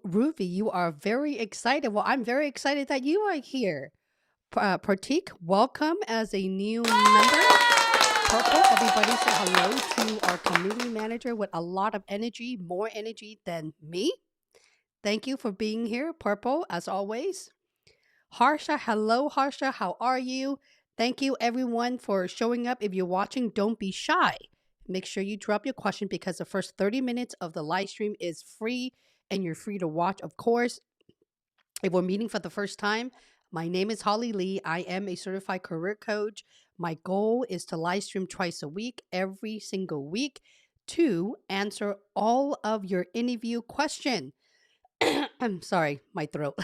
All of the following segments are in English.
Ruby, you are very excited. Well, I'm very excited that you are here. Pratik, welcome as a new member. Purple, everybody say hello to our community manager with a lot of energy, more energy than me. Thank you for being here, Purple, as always. Harsha, hello, Harsha. How are you? Thank you, everyone, for showing up. If you're watching, don't be shy. Make sure you drop your question because the first 30 minutes of the live stream is free and you're free to watch, of course. If we're meeting for the first time, my name is Holly Lee. I am a certified career coach. My goal is to live stream twice a week, every single week, to answer all of your interview questions. I'm sorry, my throat.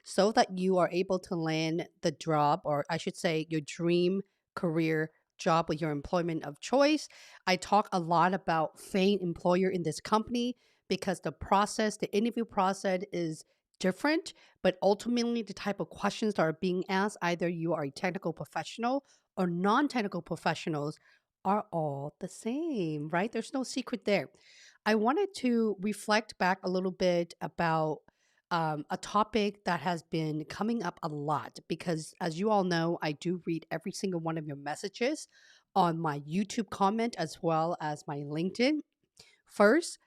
So that you are able to land the job, or I should say, your dream career job with your employment of choice. I talk a lot about FAANG employer in this company because the interview process is different, but ultimately the type of questions that are being asked, either you are a technical professional or non-technical professionals, are all the same, right? There's no secret there. I wanted to reflect back a little bit about a topic that has been coming up a lot because, as you all know, I do read every single one of your messages on my YouTube comment as well as my LinkedIn. First,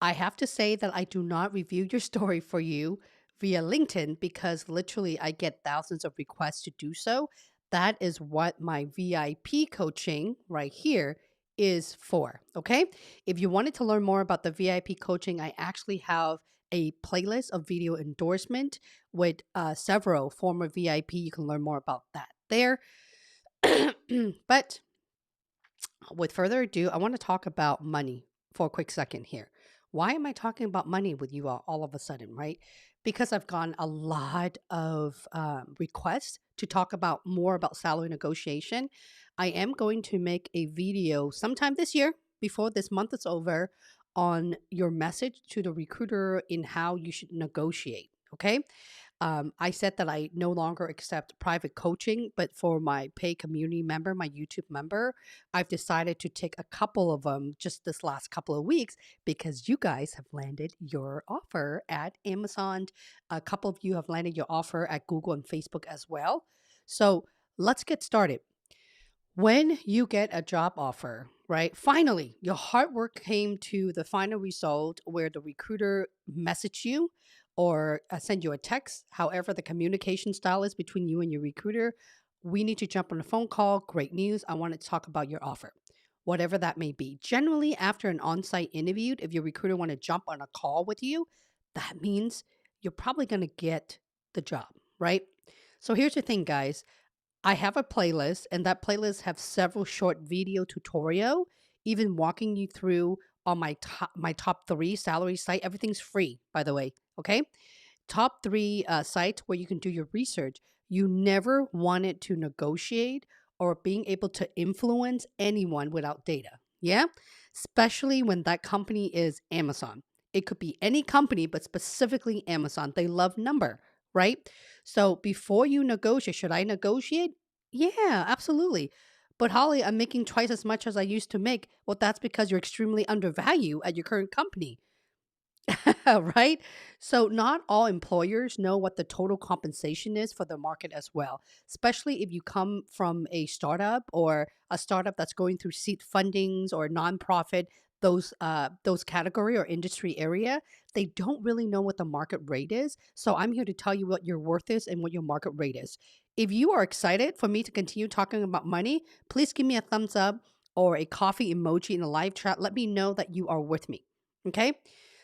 I have to say that I do not review your story for you via LinkedIn because literally I get thousands of requests to do so. That is what my VIP coaching right here is for. Okay. If you wanted to learn more about the VIP coaching, I actually have a playlist of video endorsement with several former VIP. You can learn more about that there. But with further ado, I want to talk about money for a quick second here. Why am I talking about money with you all of a sudden, right? Because I've gotten a lot of requests to talk about more about salary negotiation. I am going to make a video sometime this year, before this month is over, on your message to the recruiter in how you should negotiate. Okay. I said that I no longer accept private coaching, but for my paid community member, my YouTube member, I've decided to take a couple of them just this last couple of weeks because you guys have landed your offer at Amazon. A couple of you have landed your offer at Google and Facebook as well. So let's get started. When you get a job offer, right? Finally, your hard work came to the final result where the recruiter messaged you or send you a text. However, the communication style is between you and your recruiter. We need to jump on a phone call. Great news. I want to talk about your offer, whatever that may be. Generally, after an on site interview, if your recruiter want to jump on a call with you, that means you're probably going to get the job, right? So here's the thing, guys. I have a playlist, and that playlist have several short video tutorial, even walking you through on my top three salary site. Everything's free, by the way. Okay, top three sites where you can do your research. You never wanted to negotiate or being able to influence anyone without data. Yeah, especially when that company is Amazon. It could be any company, but specifically Amazon. They love number, right? So before you negotiate, should I negotiate? Yeah, absolutely. But Holly, I'm making twice as much as I used to make. Well, that's because you're extremely undervalued at your current company. Right? So, not all employers know what the total compensation is for the market as well, especially if you come from a startup or a startup that's going through seed fundings or nonprofit, those category or industry area, they don't really know what the market rate is. So, I'm here to tell you what your worth is and what your market rate is. If you are excited for me to continue talking about money, please give me a thumbs up or a coffee emoji in the live chat. Let me know that you are with me. Okay.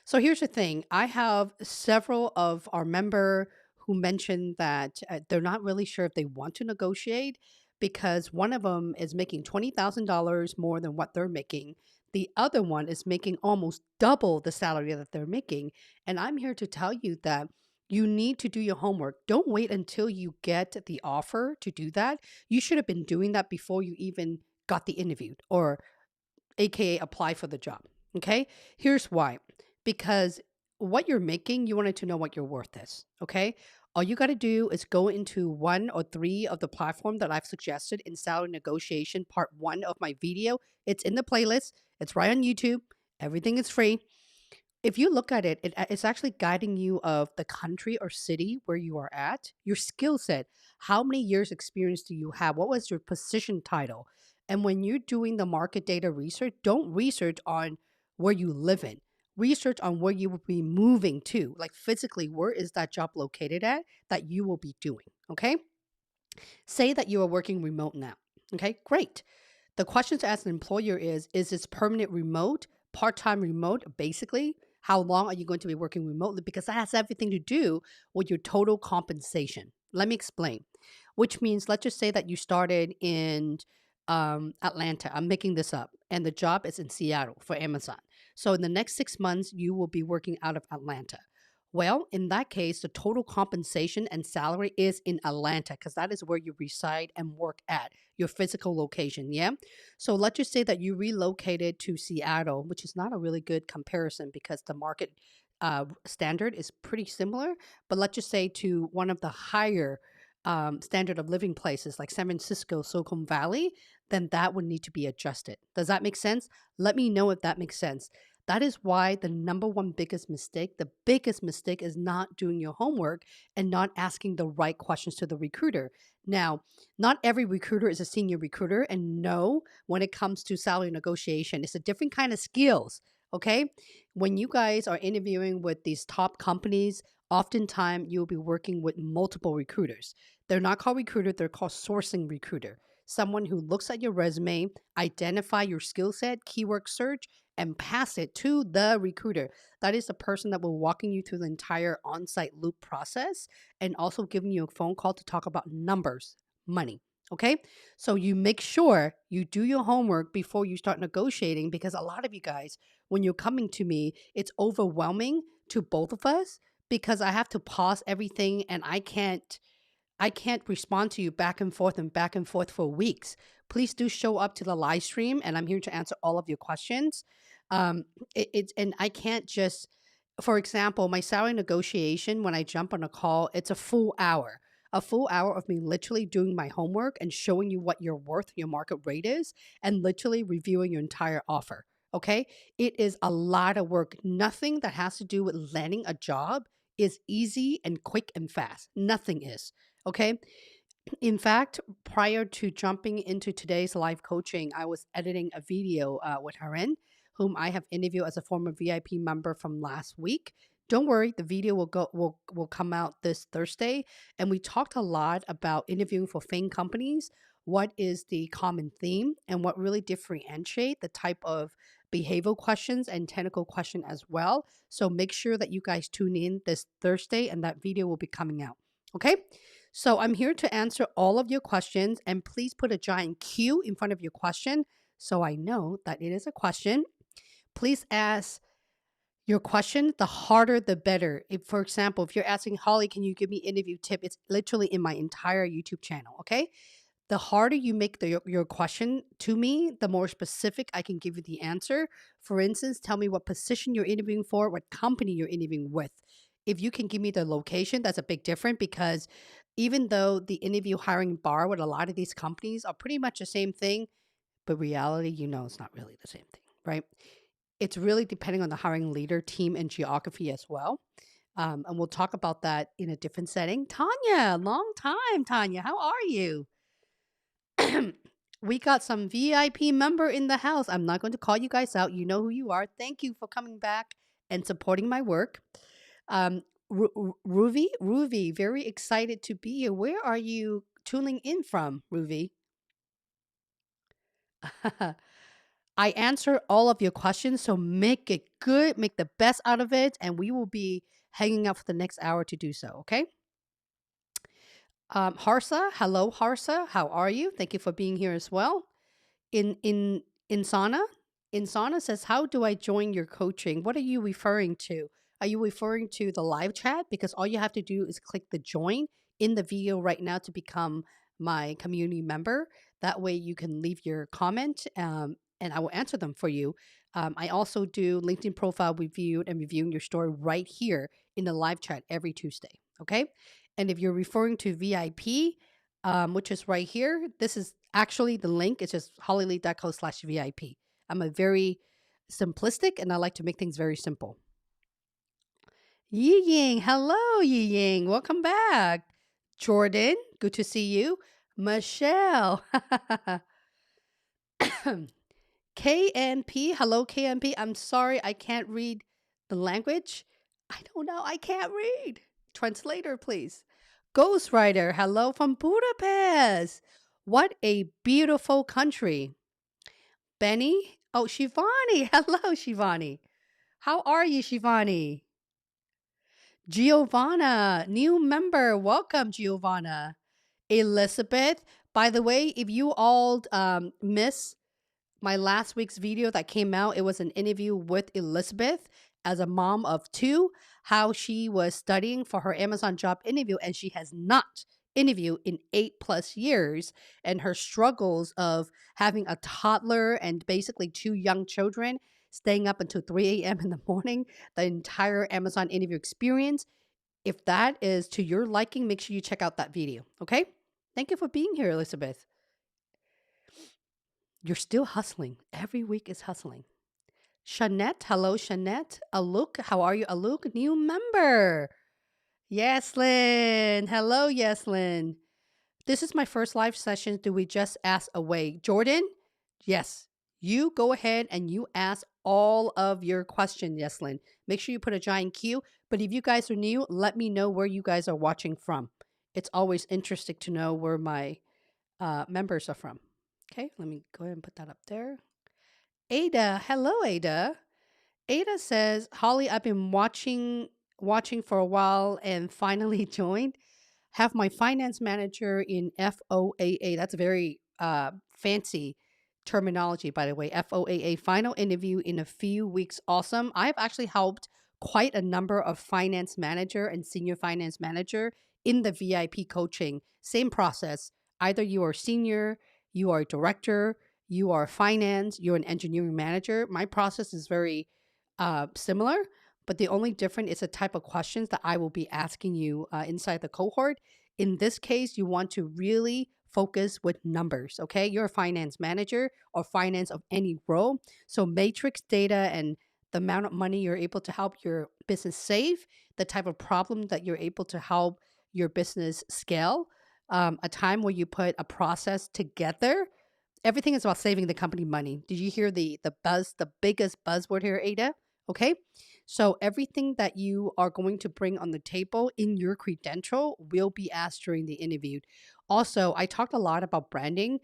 So here's the thing. I have several of our member who mentioned that they're not really sure if they want to negotiate because one of them is making $20,000 more than what they're making. The other one is making almost double the salary that they're making. And I'm here to tell you that you need to do your homework. Don't wait until you get the offer to do that. You should have been doing that before you even got the interview or AKA apply for the job. Okay. Here's why. Because what you're making, you wanted to know what your worth is. Okay. All you got to do is go into one or three of the platform that I've suggested in salary negotiation, part one of my video. It's in the playlist. It's right on YouTube. Everything is free. If you look at it, it's actually guiding you of the country or city where you are at, your skill set, how many years experience do you have? What was your position title? And when you're doing the market data research, don't research on where you live in. Research on where you will be moving to, like physically, where is that job located at that you will be doing? Okay. Say that you are working remote now. Okay, great. The question to ask an employer is this permanent remote, part-time remote, basically? How long are you going to be working remotely? Because that has everything to do with your total compensation. Let me explain. Which means, let's just say that you started in Atlanta. I'm making this up. And the job is in Seattle for Amazon. So in the next 6 months, you will be working out of Atlanta. Well, in that case, the total compensation and salary is in Atlanta because that is where you reside and work at, your physical location. Yeah. So let's just say that you relocated to Seattle, which is not a really good comparison because the market standard is pretty similar. But let's just say to one of the higher standard of living places like San Francisco, Silicon Valley, then that would need to be adjusted. Does that make sense? Let me know if that makes sense. That is why the number one the biggest mistake is not doing your homework and not asking the right questions to the recruiter. Now, not every recruiter is a senior recruiter, and no, when it comes to salary negotiation, it's a different kind of skills. Okay. When you guys are interviewing with these top companies, oftentimes you'll be working with multiple recruiters. They're not called recruiter, they're called sourcing recruiter. Someone who looks at your resume, identify your skill set, keyword search, and pass it to the recruiter. That is the person that will walking you through the entire on-site loop process and also giving you a phone call to talk about numbers, money. Okay. So you make sure you do your homework before you start negotiating because a lot of you guys, when you're coming to me, it's overwhelming to both of us because I have to pause everything and I can't respond to you back and forth for weeks. Please do show up to the live stream, and I'm here to answer all of your questions. It's and I can't just, for example, my salary negotiation when I jump on a call, it's a full hour of me literally doing my homework and showing you what you're worth, your market rate is, and literally reviewing your entire offer. Okay, it is a lot of work. Nothing that has to do with landing a job is easy and quick and fast. Nothing is. Okay. In fact, prior to jumping into today's live coaching, I was editing a video with Harin, whom I have interviewed as a former VIP member from last week. Don't worry, the video will come out this Thursday, and we talked a lot about interviewing for FAANG companies. What is the common theme, and what really differentiate the type of behavioral questions and technical question as well. So make sure that you guys tune in this Thursday, and that video will be coming out. Okay. So I'm here to answer all of your questions, and please put a giant Q in front of your question so I know that it is a question. Please ask your question, the harder the better. If, for example, if you're asking Holly, can you give me interview tip? It's literally in my entire YouTube channel. Okay. The harder you make your question to me, the more specific I can give you the answer. For instance, tell me what position you're interviewing for, what company you're interviewing with. If you can give me the location, that's a big difference because even though the interview hiring bar with a lot of these companies are pretty much the same thing, but reality, it's not really the same thing, right? It's really depending on the hiring leader, team, and geography as well. And we'll talk about that in a different setting. Tanya, long time, Tanya. How are you? We got some VIP member in the house. I'm not going to call you guys out. You know who you are. Thank you for coming back and supporting my work. Ruvi, very excited to be here. Where are you tuning in from, Ruvi? I answer all of your questions, so make it good, make the best out of it, and we will be hanging out for the next hour to do so, okay? Harsa, hello, Harsa. How are you? Thank you for being here as well. In Insana, Insana says, "How do I join your coaching?" What are you referring to? Are you referring to the live chat? Because all you have to do is click the join in the video right now to become my community member. That way you can leave your comment and I will answer them for you. I also do LinkedIn profile review and reviewing your story right here in the live chat every Tuesday. Okay. And if you're referring to VIP, which is right here, this is actually the link. It's just hollylee.co/VIP. I'm a very simplistic and I like to make things very simple. Yi Ying. Hello, Yi Ying. Welcome back. Jordan, good to see you. Michelle. KNP. Hello, KNP. I'm sorry I can't read the language. I don't know. I can't read. Translator, please. Ghostwriter. Hello from Budapest. What a beautiful country. Benny. Oh, Shivani. Hello, Shivani. How are you, Shivani? Giovanna, new member. Welcome, Giovanna. Elizabeth. By the way, if you all miss my last week's video that came out, it was an interview with Elizabeth as a mom of two, how she was studying for her Amazon job interview and she has not interviewed in 8+ years, and her struggles of having a toddler and basically two young children, staying up until 3 a.m. in the morning, the entire Amazon interview experience. If that is to your liking, make sure you check out that video. Okay. Thank you for being here, Elizabeth. You're still hustling. Every week is hustling. Shanette, hello, Shanette. Aluk, how are you? Aluk, new member. Yeslin, hello, Yeslin. This is my first live session. Do we just ask away? Jordan, yes. You go ahead and you ask all of your questions, Yeslin. Make sure you put a giant Q. But if you guys are new, let me know where you guys are watching from. It's always interesting to know where my members are from. Okay, let me go ahead and put that up there. Ada, hello, Ada. Ada says, Holly, I've been watching for a while and finally joined. Have my finance manager in FOAA. That's a very fancy terminology, by the way. FOAA, final interview in a few weeks. Awesome. I've actually helped quite a number of finance manager and senior finance manager in the VIP coaching. Same process. Either you are senior, you are a director, you are finance, you're an engineering manager. My process is very similar, but the only difference is the type of questions that I will be asking you inside the cohort. In this case, you want to really focus with numbers, okay? You're a finance manager or finance of any role. So matrix data and the amount of money you're able to help your business save, the type of problem that you're able to help your business scale, a time where you put a process together. Everything is about saving the company money. Did you hear the biggest buzzword here, Ada? Okay. So everything that you are going to bring on the table in your credential will be asked during the interview. Also, I talked a lot about branding.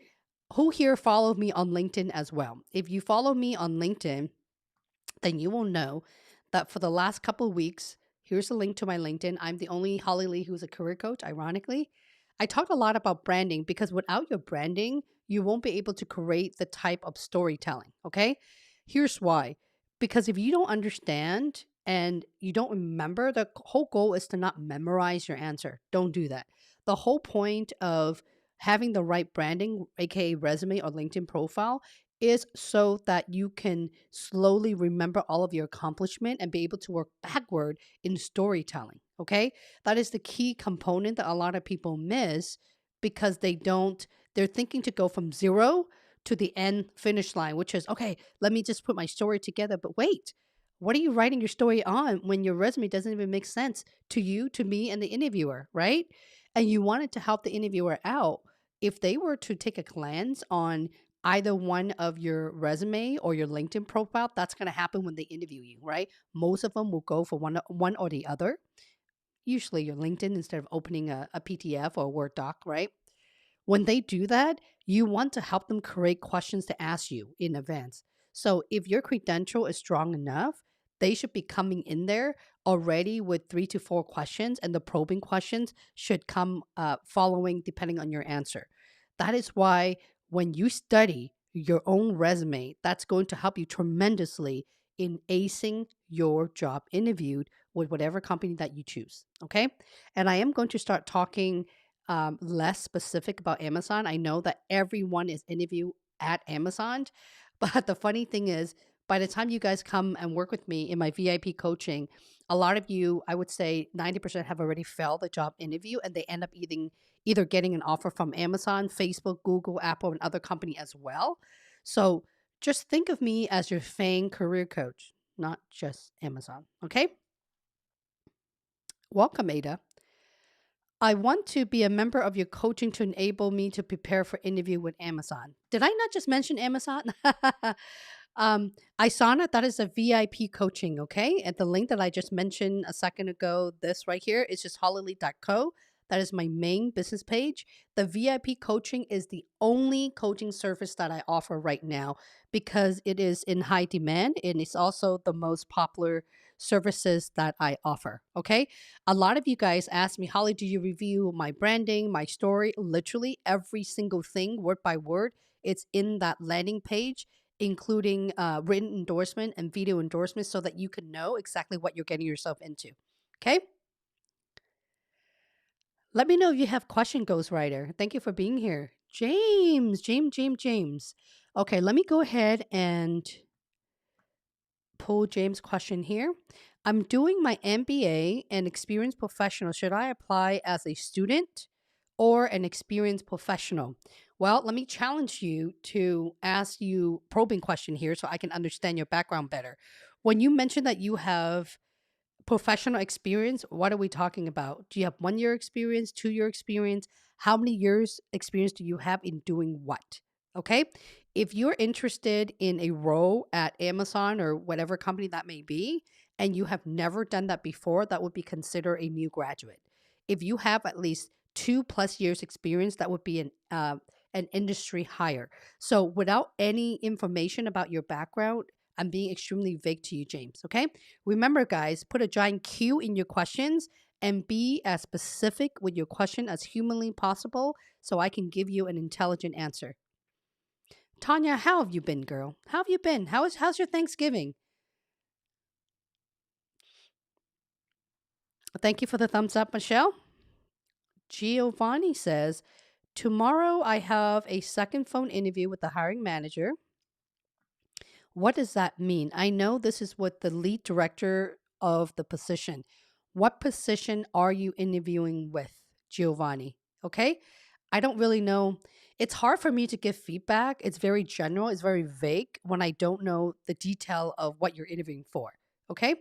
Who here followed me on LinkedIn as well? If you follow me on LinkedIn, then you will know that for the last couple of weeks, here's a link to my LinkedIn. I'm the only Holly Lee who's a career coach, ironically. I talked a lot about branding because without your branding, you won't be able to create the type of storytelling. Okay. Here's why. Because if you don't understand and you don't remember, the whole goal is to not memorize your answer. Don't do that. The whole point of having the right branding, aka resume or LinkedIn profile, is so that you can slowly remember all of your accomplishment and be able to work backward in storytelling. Okay. That is the key component that a lot of people miss because they're thinking to go from zero to the end finish line, which is, okay, let me just put my story together. But wait, what are you writing your story on when your resume doesn't even make sense to you, to me, and the interviewer, right? And you wanted to help the interviewer out. If they were to take a glance on either one of your resume or your LinkedIn profile, that's going to happen when they interview you, right? Most of them will go for one or the other. Usually your LinkedIn instead of opening a PDF or a Word doc, right? When they do that, you want to help them create questions to ask you in advance. So if your credential is strong enough, they should be coming in there already with 3 to 4 questions, and the probing questions should come following depending on your answer. That is why when you study your own resume, that's going to help you tremendously in acing your job interviewed with whatever company that you choose. Okay. And I am going to start talking less specific about Amazon. I know that everyone is interviewed at Amazon, but the funny thing is, by the time you guys come and work with me in my VIP coaching, a lot of you, I would say 90% have already failed the job interview and they end up either getting an offer from Amazon, Facebook, Google, Apple, and other company as well. So just think of me as your FAANG career coach, not just Amazon. Okay. Welcome, Ada. I want to be a member of your coaching to enable me to prepare for interview with Amazon. Did I not just mention Amazon? Isana, that is a VIP coaching, okay? And the link that I just mentioned a second ago, this right here, is just hollylee.co. That is my main business page. The VIP coaching is the only coaching service that I offer right now because it is in high demand and it's also the most popular services that I offer, okay? A lot of you guys ask me, Holly, do you review my branding, my story? Literally every single thing, word by word, it's in that landing page, including written endorsement and video endorsement so that you can know exactly what you're getting yourself into. Okay? Let me know if you have question, Ghostwriter. Thank you for being here. James. Okay, let me go ahead and pull James' question here. I'm doing my MBA and experienced professional. Should I apply as a student or an experienced professional? Well, let me challenge you to ask you probing question here so I can understand your background better. When you mentioned that you have professional experience, what are we talking about? Do you have 1 year experience, 2 year experience? How many years experience do you have in doing what? Okay. If you're interested in a role at Amazon or whatever company that may be, and you have never done that before, that would be considered a new graduate. If you have at least 2+ years experience, that would be an industry hire. So without any information about your background, I'm being extremely vague to you, James. Okay. Remember, guys, put a giant Q in your questions and be as specific with your question as humanly possible so I can give you an intelligent answer. Tanya, how have you been, girl? How have you been? How's your Thanksgiving? Thank you for the thumbs up, Michelle. Giovanni says, tomorrow I have a second phone interview with the hiring manager. What does that mean? I know this is what the lead director of the position. What position are you interviewing with, Giovanni? Okay. I don't really know. It's hard for me to give feedback. It's very general, it's very vague when I don't know the detail of what you're interviewing for. Okay.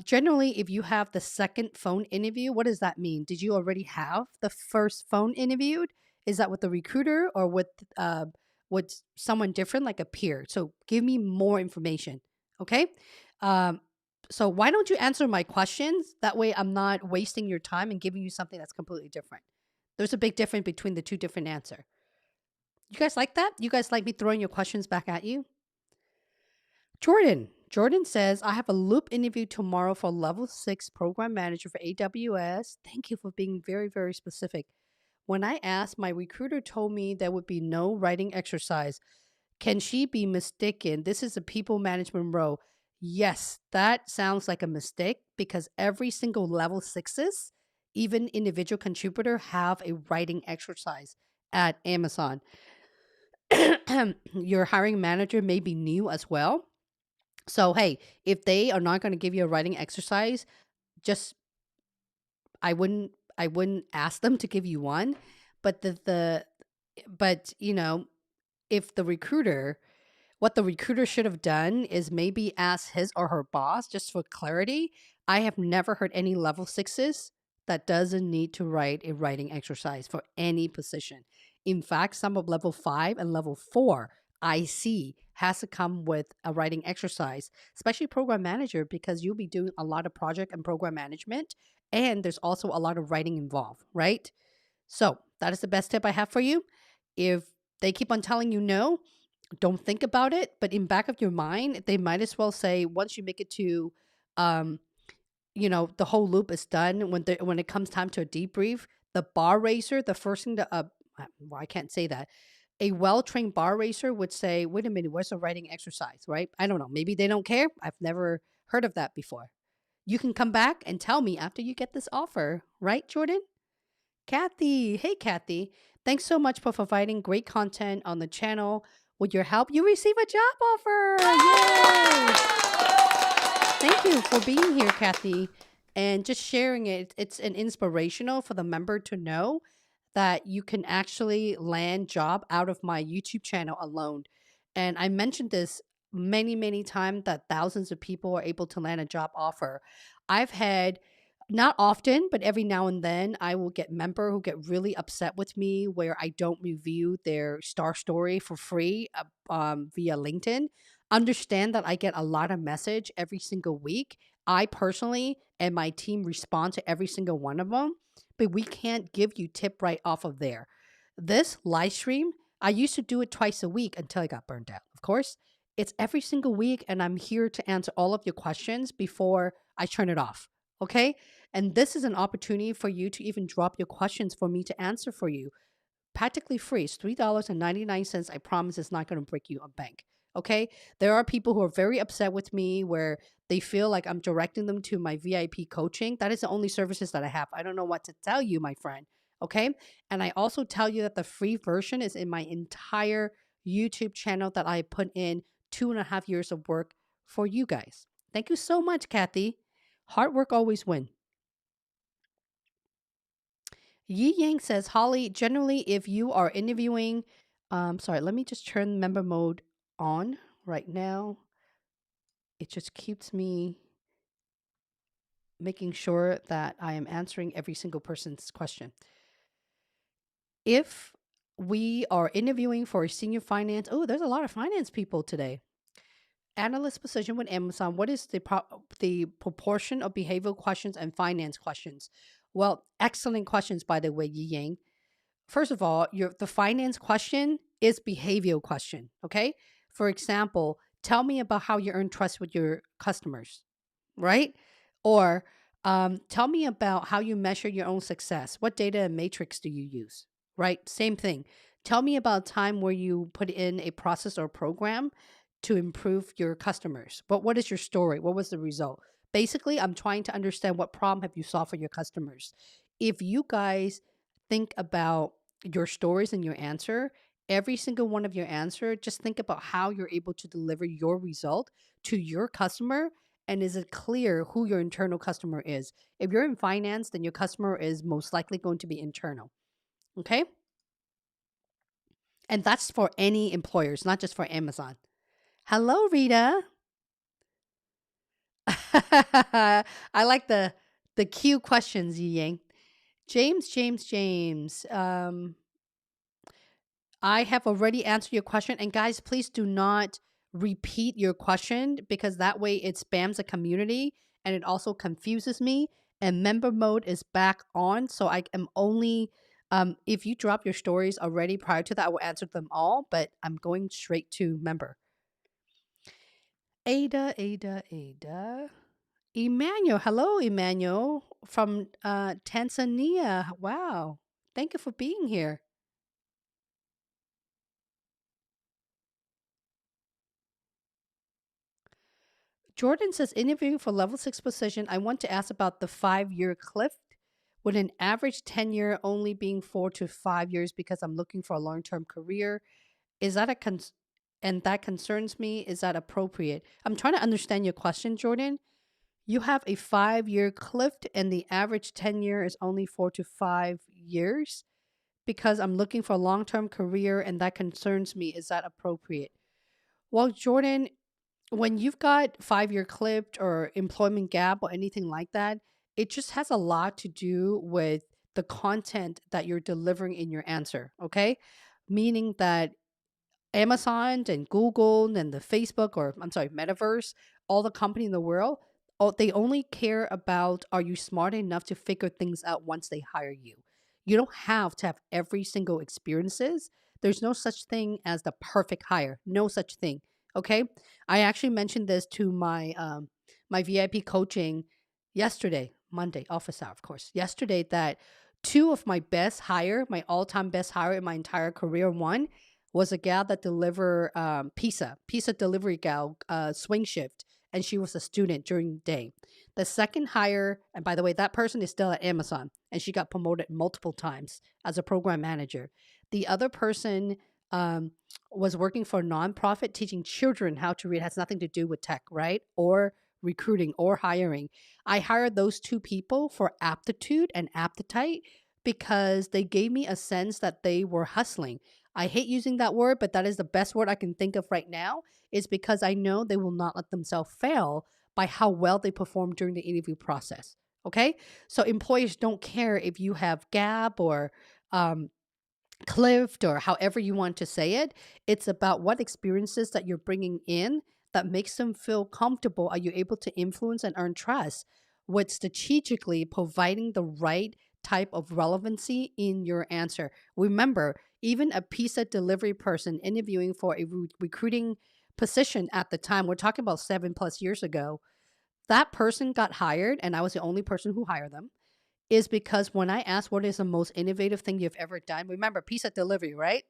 Generally, if you have the second phone interview, what does that mean? Did you already have the first phone interviewed? Is that with the recruiter or uh, with someone different, like a peer? So give me more information. Okay. Um, so why don't you answer my questions? That way, I'm not wasting your time and giving you something that's completely different. There's a big difference between the two different answer. You guys like that? You guys like me throwing your questions back at you? Jordan says, I have a loop interview tomorrow for level 6 program manager for AWS. Thank you for being very, very specific. When I asked, my recruiter told me there would be no writing exercise. Can she be mistaken? This is a people management role. Yes, that sounds like a mistake because every single level 6s, even individual contributor, have a writing exercise at Amazon. Your hiring manager may be new as well. So, hey, if they are not going to give you a writing exercise, just I wouldn't ask them to give you one, but but if the recruiter what the recruiter should have done is maybe ask his or her boss just for clarity. I have never heard any level 6s that doesn't need to write a writing exercise for any position. In fact, some of level 5 and level 4 IC has to come with a writing exercise, especially program manager, because you'll be doing a lot of project and program management, and there's also a lot of writing involved, right? So that is the best tip I have for you. If they keep on telling you no, don't think about it, but in back of your mind, they might as well say once you make it to, um, the whole loop is done. When it comes time to a debrief, the bar racer, the first thing to well, I can't say that. A well trained bar racer would say, "Wait a minute, where's the writing exercise?" Right? I don't know. Maybe they don't care. I've never heard of that before. You can come back and tell me after you get this offer, right, Jordan? Kathy. Hey, Kathy. Thanks so much for providing great content on the channel. With your help, you receive a job offer. Yay! Thank you for being here, Kathy, and just sharing it. It's an inspirational for the member to know that you can actually land job out of my YouTube channel alone. And I mentioned this many, many times that thousands of people are able to land a job offer. I've had Not often, but every now and then I will get member who get really upset with me where I don't review their star story for free via LinkedIn. Understand that I get a lot of message every single week. I personally and my team respond to every single one of them, but we can't give you tip right off of there. This live stream, I used to do it twice a week until I got burned out. Of course, it's every single week, and I'm here to answer all of your questions before I turn it off. Okay. And this is an opportunity for you to even drop your questions for me to answer for you. Practically free. It's $3.99. I promise it's not going to break you a bank. Okay. There are people who are very upset with me where they feel like I'm directing them to my VIP coaching. That is the only services that I have. I don't know what to tell you, my friend. Okay. And I also tell you that the free version is in my entire YouTube channel that I put in 2.5 years of work for you guys. Thank you so much, Kathy. Hard work always wins. Yi Yang says, Holly, generally, if you are interviewing, sorry, let me just turn member mode on right now. It just keeps me making sure that I am answering every single person's question. If we are interviewing for a senior finance, oh, there's a lot of finance people today. Analyst position with Amazon, what is the proportion of behavioral questions and finance questions? Well, excellent questions, by the way, Yi Yang. First of all, the finance question is behavioral question. Okay. For example, tell me about how you earn trust with your customers, right? Or tell me about how you measure your own success. What data and matrix do you use? Right? Same thing. Tell me about a time where you put in a process or program to improve your customers. But what is your story? What was the result? Basically, I'm trying to understand what problem have you solved for your customers. If you guys think about your stories and your answer, every single one of your answer, just think about how you're able to deliver your result to your customer, and is it clear who your internal customer is? If you're in finance, then your customer is most likely going to be internal. Okay? And that's for any employers, not just for Amazon. Hello, Rita. I like the cue questions, Yi Yang. James. I have already answered your question. And guys, please do not repeat your question because that way it spams the community and it also confuses me. And member mode is back on. So I am only, if you drop your stories already prior to that, I will answer them all, but I'm going straight to member. Ada. Emmanuel. Hello, Emmanuel from Tanzania. Wow. Thank you for being here. Jordan says, interviewing for level 6 position, I want to ask about the 5-year cliff with an average tenure only being 4 to 5 years because I'm looking for a long-term career. Is that and that concerns me. Is that appropriate? I'm trying to understand your question, Jordan. You have a 5-year cliff and the average tenure is only 4 to 5 years because I'm looking for a long-term career and that concerns me. Is that appropriate? Well, Jordan, when you've got 5-year clipped or employment gap or anything like that, it just has a lot to do with the content that you're delivering in your answer. Okay. Meaning that Amazon and Google and the Facebook, or I'm sorry, Metaverse, all the company in the world, they only care about, are you smart enough to figure things out once they hire you? You don't have to have every single experiences. There's no such thing as the perfect hire. No such thing. Okay. I actually mentioned this to my VIP coaching yesterday, Monday, office hour, of course. Yesterday, that two of my best hire, my all-time best hire in my entire career, one was a gal that deliver pizza delivery gal, swing shift, and she was a student during the day. The second hire, and by the way, that person is still at Amazon, and she got promoted multiple times as a program manager. The other person was working for a nonprofit teaching children how to read. It has nothing to do with tech, right? Or recruiting or hiring. I hired those two people for aptitude and appetite because they gave me a sense that they were hustling. I hate using that word, but that is the best word I can think of right now, is because I know they will not let themselves fail by how well they perform during the interview process. Okay. So employers don't care if you have Gap or um, Clift or however you want to say it. It's about what experiences that you're bringing in that makes them feel comfortable. Are you able to influence and earn trust with strategically providing the right type of relevancy in your answer? Remember, even a pizza delivery person interviewing for a recruiting position at the time, we're talking about 7+ years ago, that person got hired and I was the only person who hired them is because when I asked what is the most innovative thing you've ever done, remember pizza delivery, right?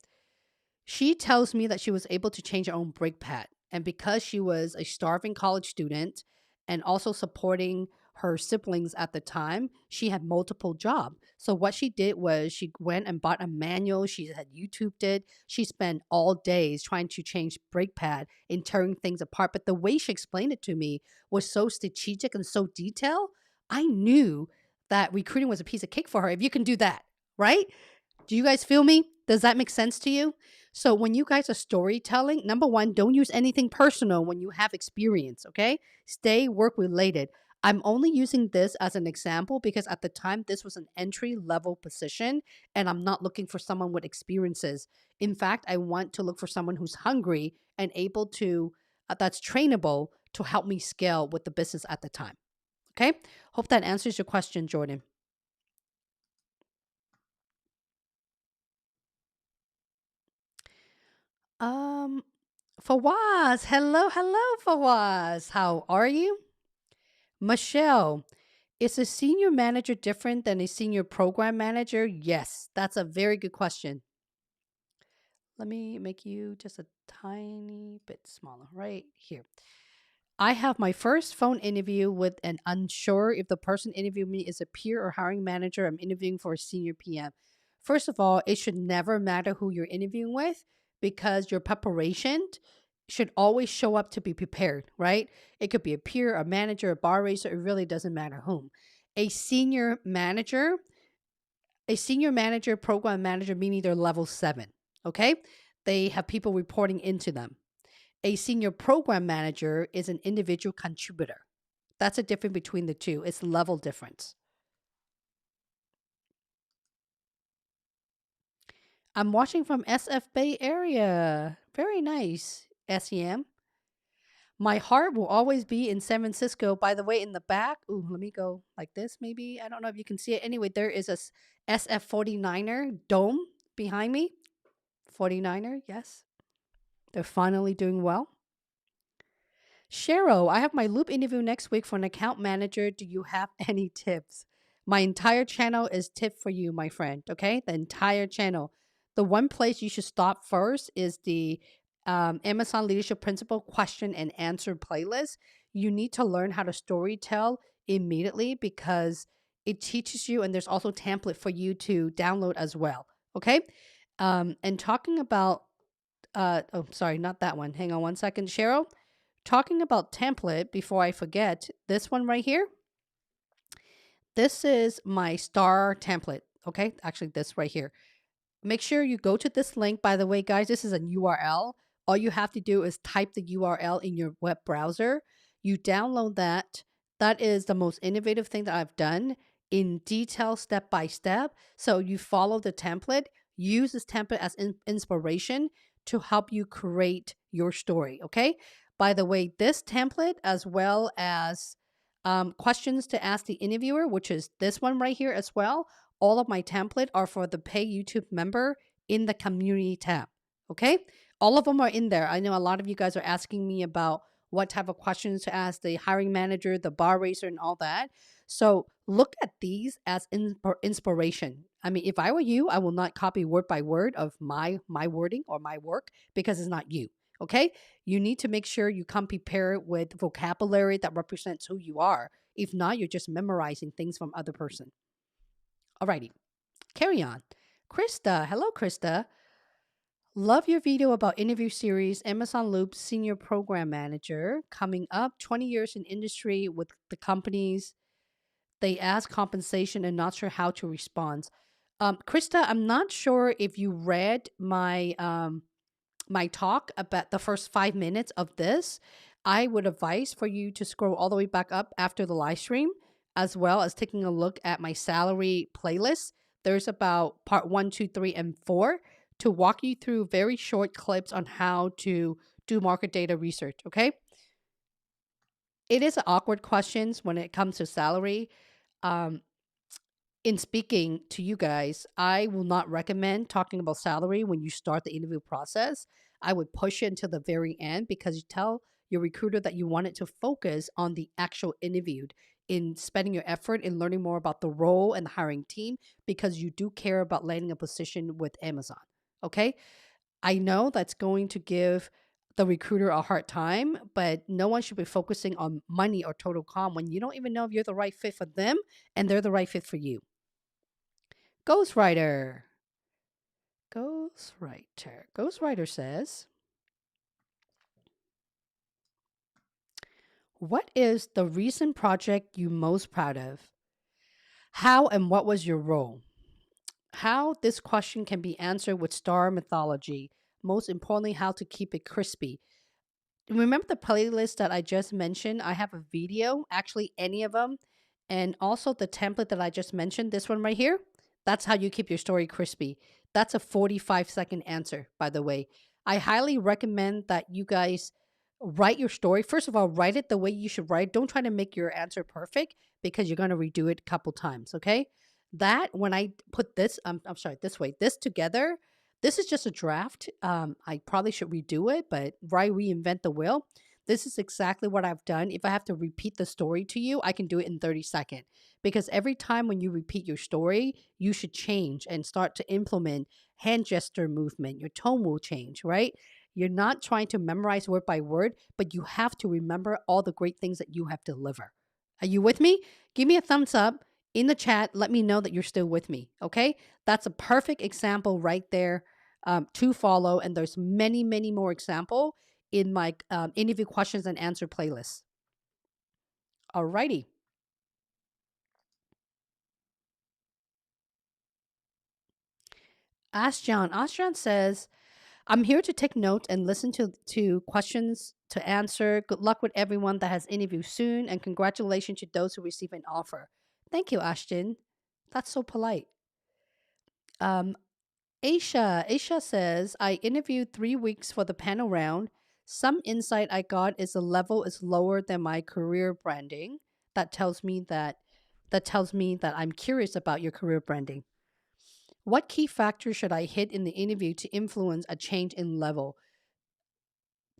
She tells me that she was able to change her own brake pad. And because she was a starving college student and also supporting her siblings at the time, she had multiple jobs. So what she did was she went and bought a manual. She had YouTubed it. She spent all days trying to change brake pad and tearing things apart. But the way she explained it to me was so strategic and so detailed. I knew that recruiting was a piece of cake for her. If you can do that, right? Do you guys feel me? Does that make sense to you? So when you guys are storytelling, number one, don't use anything personal when you have experience, okay? Stay work related. I'm only using this as an example because at the time this was an entry level position and I'm not looking for someone with experiences. In fact, I want to look for someone who's hungry and able to, that's trainable to help me scale with the business at the time. Okay? Hope that answers your question, Jordan. Um, Fawaz, hello, Fawaz. How are you? Michelle, is a senior manager different than a senior program manager? Yes, that's a very good question. Let me make you just a tiny bit smaller right here. I have my first phone interview with an unsure if the person interviewing me is a peer or hiring manager. I'm interviewing for a senior PM. First of all, it should never matter who you're interviewing with because your preparation should always show up to be prepared, right? It could be a peer, a manager, a bar racer. It really doesn't matter whom. A senior manager, a senior manager, program manager, meaning they're level 7, okay? They have people reporting into them. A senior program manager is an individual contributor. That's a difference between the two. It's level difference. I'm watching from SF Bay Area. Very nice, SEM. My heart will always be in San Francisco. By the way, in the back, ooh, let me go like this maybe. I don't know if you can see it. Anyway, there is a SF 49er dome behind me. 49er, yes. They're finally doing well. Cheryl, I have my loop interview next week for an account manager. Do you have any tips? My entire channel is tip for you, my friend. Okay, the entire channel. The one place you should stop first is the Amazon Leadership Principle question and answer playlist. You need to learn how to story tell immediately because it teaches you, and there's also template for you to download as well. Okay, and talking about oh, sorry, not that one. Hang on one second, Cheryl. Talking about template, before I forget, this one right here, this is my star template. Okay, actually, this right here. Make sure you go to this link. By the way, guys, this is a URL. All you have to do is type the URL in your web browser. You download that. That is the most innovative thing that I've done in detail, step by step. So you follow the template, use this template as inspiration to help you create your story. Okay. By the way, this template, as well as questions to ask the interviewer, which is this one right here as well, all of my template are for the pay YouTube member in the community tab. Okay. All of them are in there. I know a lot of you guys are asking me about what type of questions to ask the hiring manager, the bar racer, and all that. So look at these as inspiration. I mean, if I were you, I will not copy word by word of my wording or my work because it's not you. Okay. You need to make sure you come prepared with vocabulary that represents who you are. If not, you're just memorizing things from other person. Alrighty, carry on. Krista, hello, Krista. Love your video about interview series, Amazon Loop Senior Program Manager, coming up 20 years in industry with the companies. They ask compensation and not sure how to respond. Krista, I'm not sure if you read my talk about the first 5 minutes of this. I would advise for you to scroll all the way back up after the live stream. as well as taking a look at my salary playlist. There's about part one, two, three, and four to walk you through very short clips on how to do market data research. Okay. It is awkward questions when it comes to salary. Um, in speaking to you guys, I will not recommend talking about salary when you start the interview process. I would push it until the very end because you tell your recruiter that you want it to focus on the actual interviewed in spending your effort in learning more about the role and the hiring team because you do care about landing a position with Amazon. Okay. I know that's going to give the recruiter a hard time, but no one should be focusing on money or total comp when you don't even know if you're the right fit for them and they're the right fit for you. Ghostwriter. Ghostwriter says, what is the recent project you most proud of? How and what was your role? How this question can be answered with star mythology. Most importantly, how to keep it crispy. Remember the playlist that I just mentioned? I have a video, actually, any of them. And also the template that I just mentioned, this one right here. That's how you keep your story crispy. That's a 45-second answer, by the way. I highly recommend that you guys write your story. First of all, write it the way you should write. Don't try to make your answer perfect because you're going to redo it a couple times, okay? That, when I put this, I'm sorry, this together, this is just a draft. I probably should redo it, but why reinvent the wheel? This is exactly what I've done. If I have to repeat the story to you, I can do it in 30 seconds. Because every time when you repeat your story, you should change and start to implement hand gesture movement. Your tone will change, right? You're not trying to memorize word by word, but you have to remember all the great things that you have delivered. Are you with me? Give me a thumbs up in the chat. Let me know that you're still with me. Okay. That's a perfect example right there to follow. And there's many, many more example in my interview questions and answer playlist. Alrighty. Ask John. Ask John says, I'm here to take notes and listen to questions to answer. Good luck with everyone that has interviewed soon, and congratulations to those who receive an offer. Thank you, Ashton. That's so polite. Um, Aisha says, I interviewed 3 weeks for the panel round. Some insight I got is the level is lower than my career branding. That tells me that I'm curious about your career branding. What key factors should I hit in the interview to influence a change in level?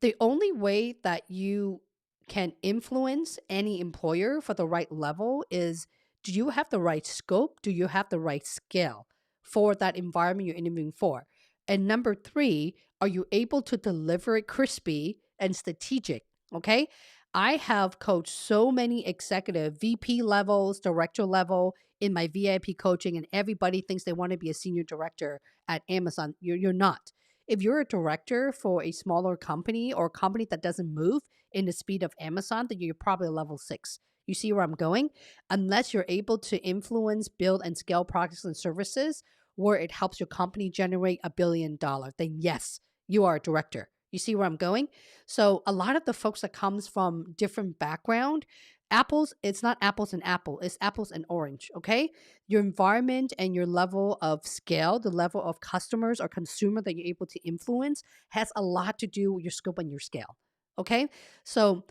The only way that you can influence any employer for the right level is, do you have the right scope? Do you have the right scale for that environment you're interviewing for? And number three, are you able to deliver it crispy and strategic? Okay. I have coached so many executive VP levels, director level in my VIP coaching, and everybody thinks they want to be a senior director at Amazon. You're not. If you're a director for a smaller company or a company that doesn't move in the speed of Amazon, then you're probably a level six. You see where I'm going? Unless you're able to influence, build, and scale products and services where it helps your company generate $1 billion, then yes, you are a director. You see where I'm going? So a lot of the folks that comes from different background, apples, it's not apples and apple, it's apples and orange, okay? Your environment and your level of scale, the level of customers or consumer that you're able to influence has a lot to do with your scope and your scale. Okay. So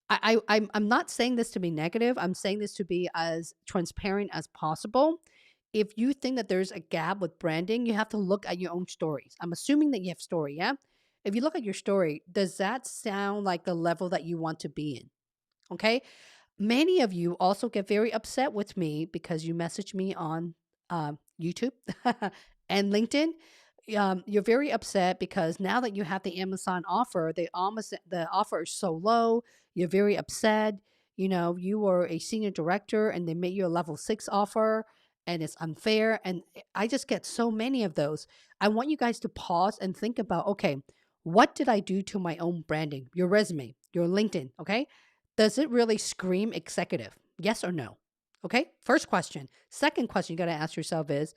I'm not saying this to be negative. I'm saying this to be as transparent as possible. If you think that there's a gap with branding, you have to look at your own stories. I'm assuming that you have story, yeah? If you look at your story, does that sound like the level that you want to be in? Okay. Many of you also get very upset with me because you message me on YouTube and LinkedIn. You're very upset because now that you have the Amazon offer, the offer is so low. You're very upset. You know, you were a senior director and they made you a level six offer and it's unfair. And I just get so many of those. I want you guys to pause and think about, okay, what did I do to my own branding? Your resume, your LinkedIn, okay? Does it really scream executive? Yes or no? Okay, first question. Second question you got to ask yourself is,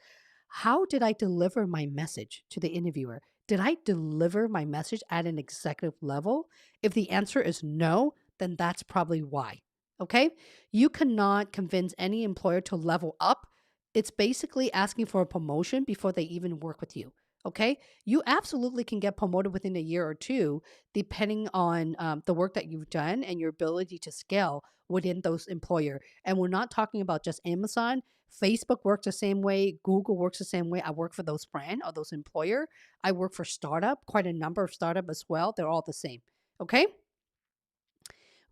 how did I deliver my message to the interviewer? Did I deliver my message at an executive level? If the answer is no, then that's probably why. Okay. You cannot convince any employer to level up. It's basically asking for a promotion before they even work with you. Okay. You absolutely can get promoted within a year or two, depending on the work that you've done and your ability to scale within those employer. And we're not talking about just Amazon. Facebook works the same way. Google works the same way. I work for those brand or those employer. I work for startup, quite a number of startup as well. They're all the same. Okay.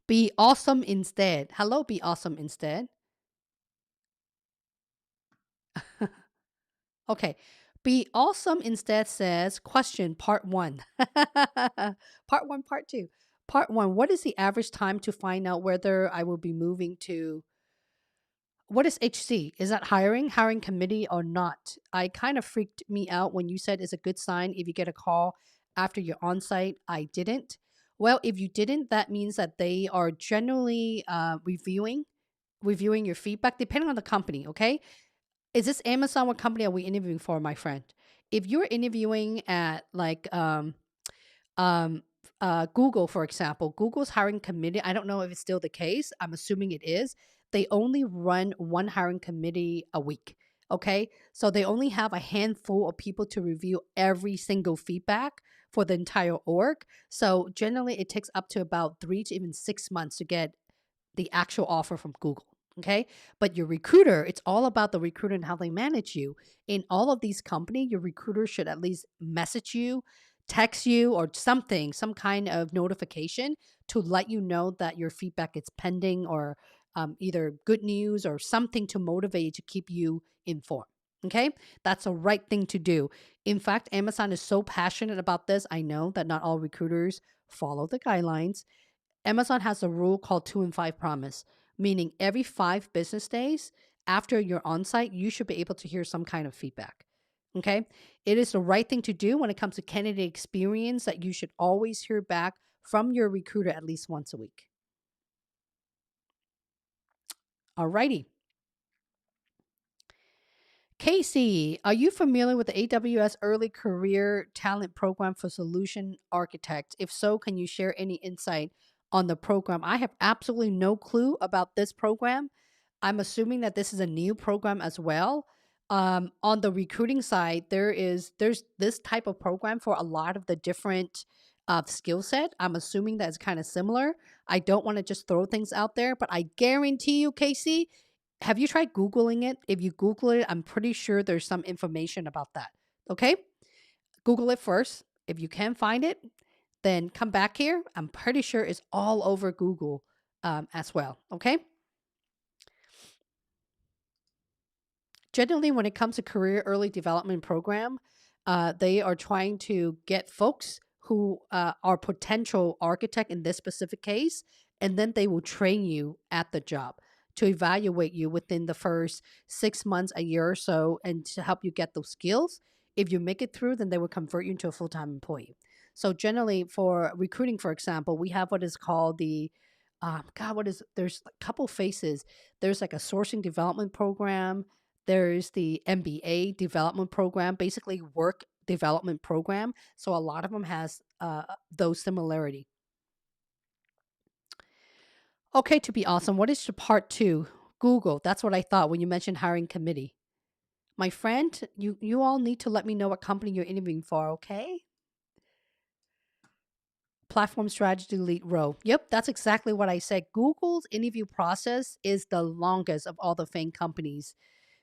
Be awesome instead. Hello, be awesome instead. Okay. Be awesome instead says question part one. Part one, part two. Part one. What is the average time to find out whether I will be moving to what is HC? Is that hiring committee or not? I kind of freaked me out when you said it's a good sign if you get a call after you're on site. I didn't. Well, if you didn't, that means that they are generally reviewing your feedback depending on the company. Okay, is this Amazon? What company are we interviewing for, my friend? If you're interviewing at um, Google, for example, Google's hiring committee, I don't know if it's still the case. I'm assuming it is. They only run one hiring committee a week. Okay. So they only have a handful of people to review every single feedback for the entire org. So generally, it takes up to about 3 to even 6 months to get the actual offer from Google. Okay. But your recruiter, it's all about the recruiter and how they manage you. In all of these companies, your recruiter should at least message you, text you, or something, some kind of notification to let you know that your feedback is pending or either good news or something to motivate you to keep you informed. Okay. That's the right thing to do. In fact, Amazon is so passionate about this. I know that not all recruiters follow the guidelines. Amazon has a rule called 2 and 5 promise, meaning every 5 business days after you're on site, you should be able to hear some kind of feedback. Okay. It is the right thing to do when it comes to candidate experience that you should always hear back from your recruiter at least once a week. Alrighty. Casey, are you familiar with the AWS Early Career Talent Program for Solution Architects? If so, can you share any insight on the program? I have absolutely no clue about this program. I'm assuming that this is a new program as well. On the recruiting side, there's this type of program for a lot of the different skill set. I'm assuming that it's kind of similar. I don't want to just throw things out there, but I guarantee you, Casey, have you tried Googling it? If you Google it, I'm pretty sure there's some information about that. Okay? Google it first. If you can find it, then come back here. I'm pretty sure it's all over Google as well. Okay? Generally, when it comes to career early development program, they are trying to get folks who are potential architect in this specific case, and then they will train you at the job to evaluate you within the first 6 months, a year or so, and to help you get those skills. If you make it through, then they will convert you into a full-time employee. So generally, for recruiting, for example, we have what is called the there's a couple phases. There's like a sourcing development program, there's the MBA development program, basically work development program. So a lot of them has those similarity. Okay, to be awesome. What is your part two? Google. That's what I thought when you mentioned hiring committee. My friend, you all need to let me know what company you're interviewing for, okay? Platform strategy lead row. Yep, that's exactly what I said. Google's interview process is the longest of all the FAANG companies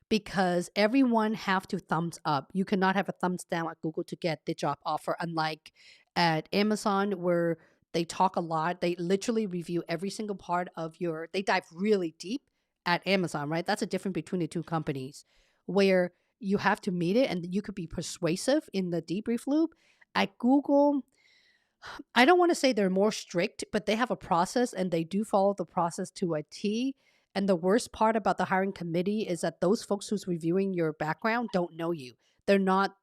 because everyone have to thumbs up. You cannot have a thumbs down at Google to get the job offer, unlike at Amazon where they talk a lot. They literally review every single part of they dive really deep at Amazon, right? That's a difference between the two companies where you have to meet it and you could be persuasive in the debrief loop. At Google, I don't want to say they're more strict, but they have a process and they do follow the process to a T. And the worst part about the hiring committee is that those folks who's reviewing your background don't know you. They're not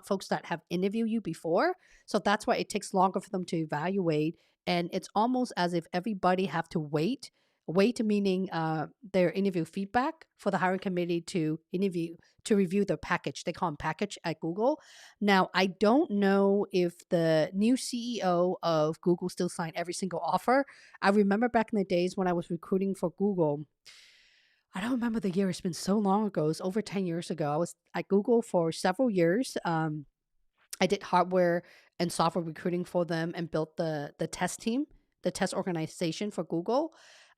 folks that have interviewed you before. So that's why it takes longer for them to evaluate. And it's almost as if everybody have to wait wait meaning their interview feedback for the hiring committee to review the package. They call them package at Google. Now, I don't know if the new CEO of Google still signed every single offer. I remember back in the days when I was recruiting for Google. I don't remember the year. It's been so long ago. It's over 10 years ago. I was at Google for several years. I did hardware and software recruiting for them and built the test team, the test organization for Google.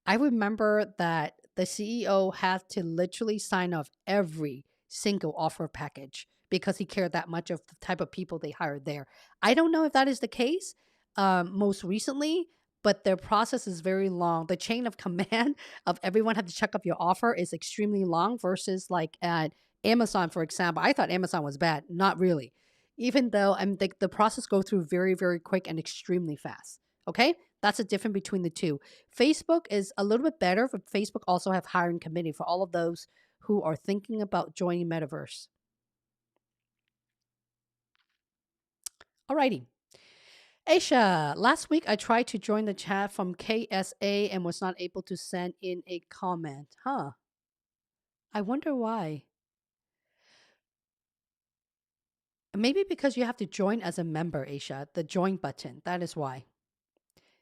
I remember that the CEO had to literally sign off every single offer package because he cared that much of the type of people they hired there. I don't know if that is the case most recently, but their process is very long. The chain of command of everyone have to check up your offer is extremely long versus like at Amazon, for example. I thought Amazon was bad. Not really, even though the process go through very, very quick and extremely fast. Okay, that's a difference between the two. Facebook is a little bit better, but Facebook also have hiring committee for all of those who are thinking about joining Metaverse. Alrighty. Aisha, last week I tried to join the chat from KSA and was not able to send in a comment. Huh. I wonder why. Maybe because you have to join as a member, Aisha, the join button. That is why.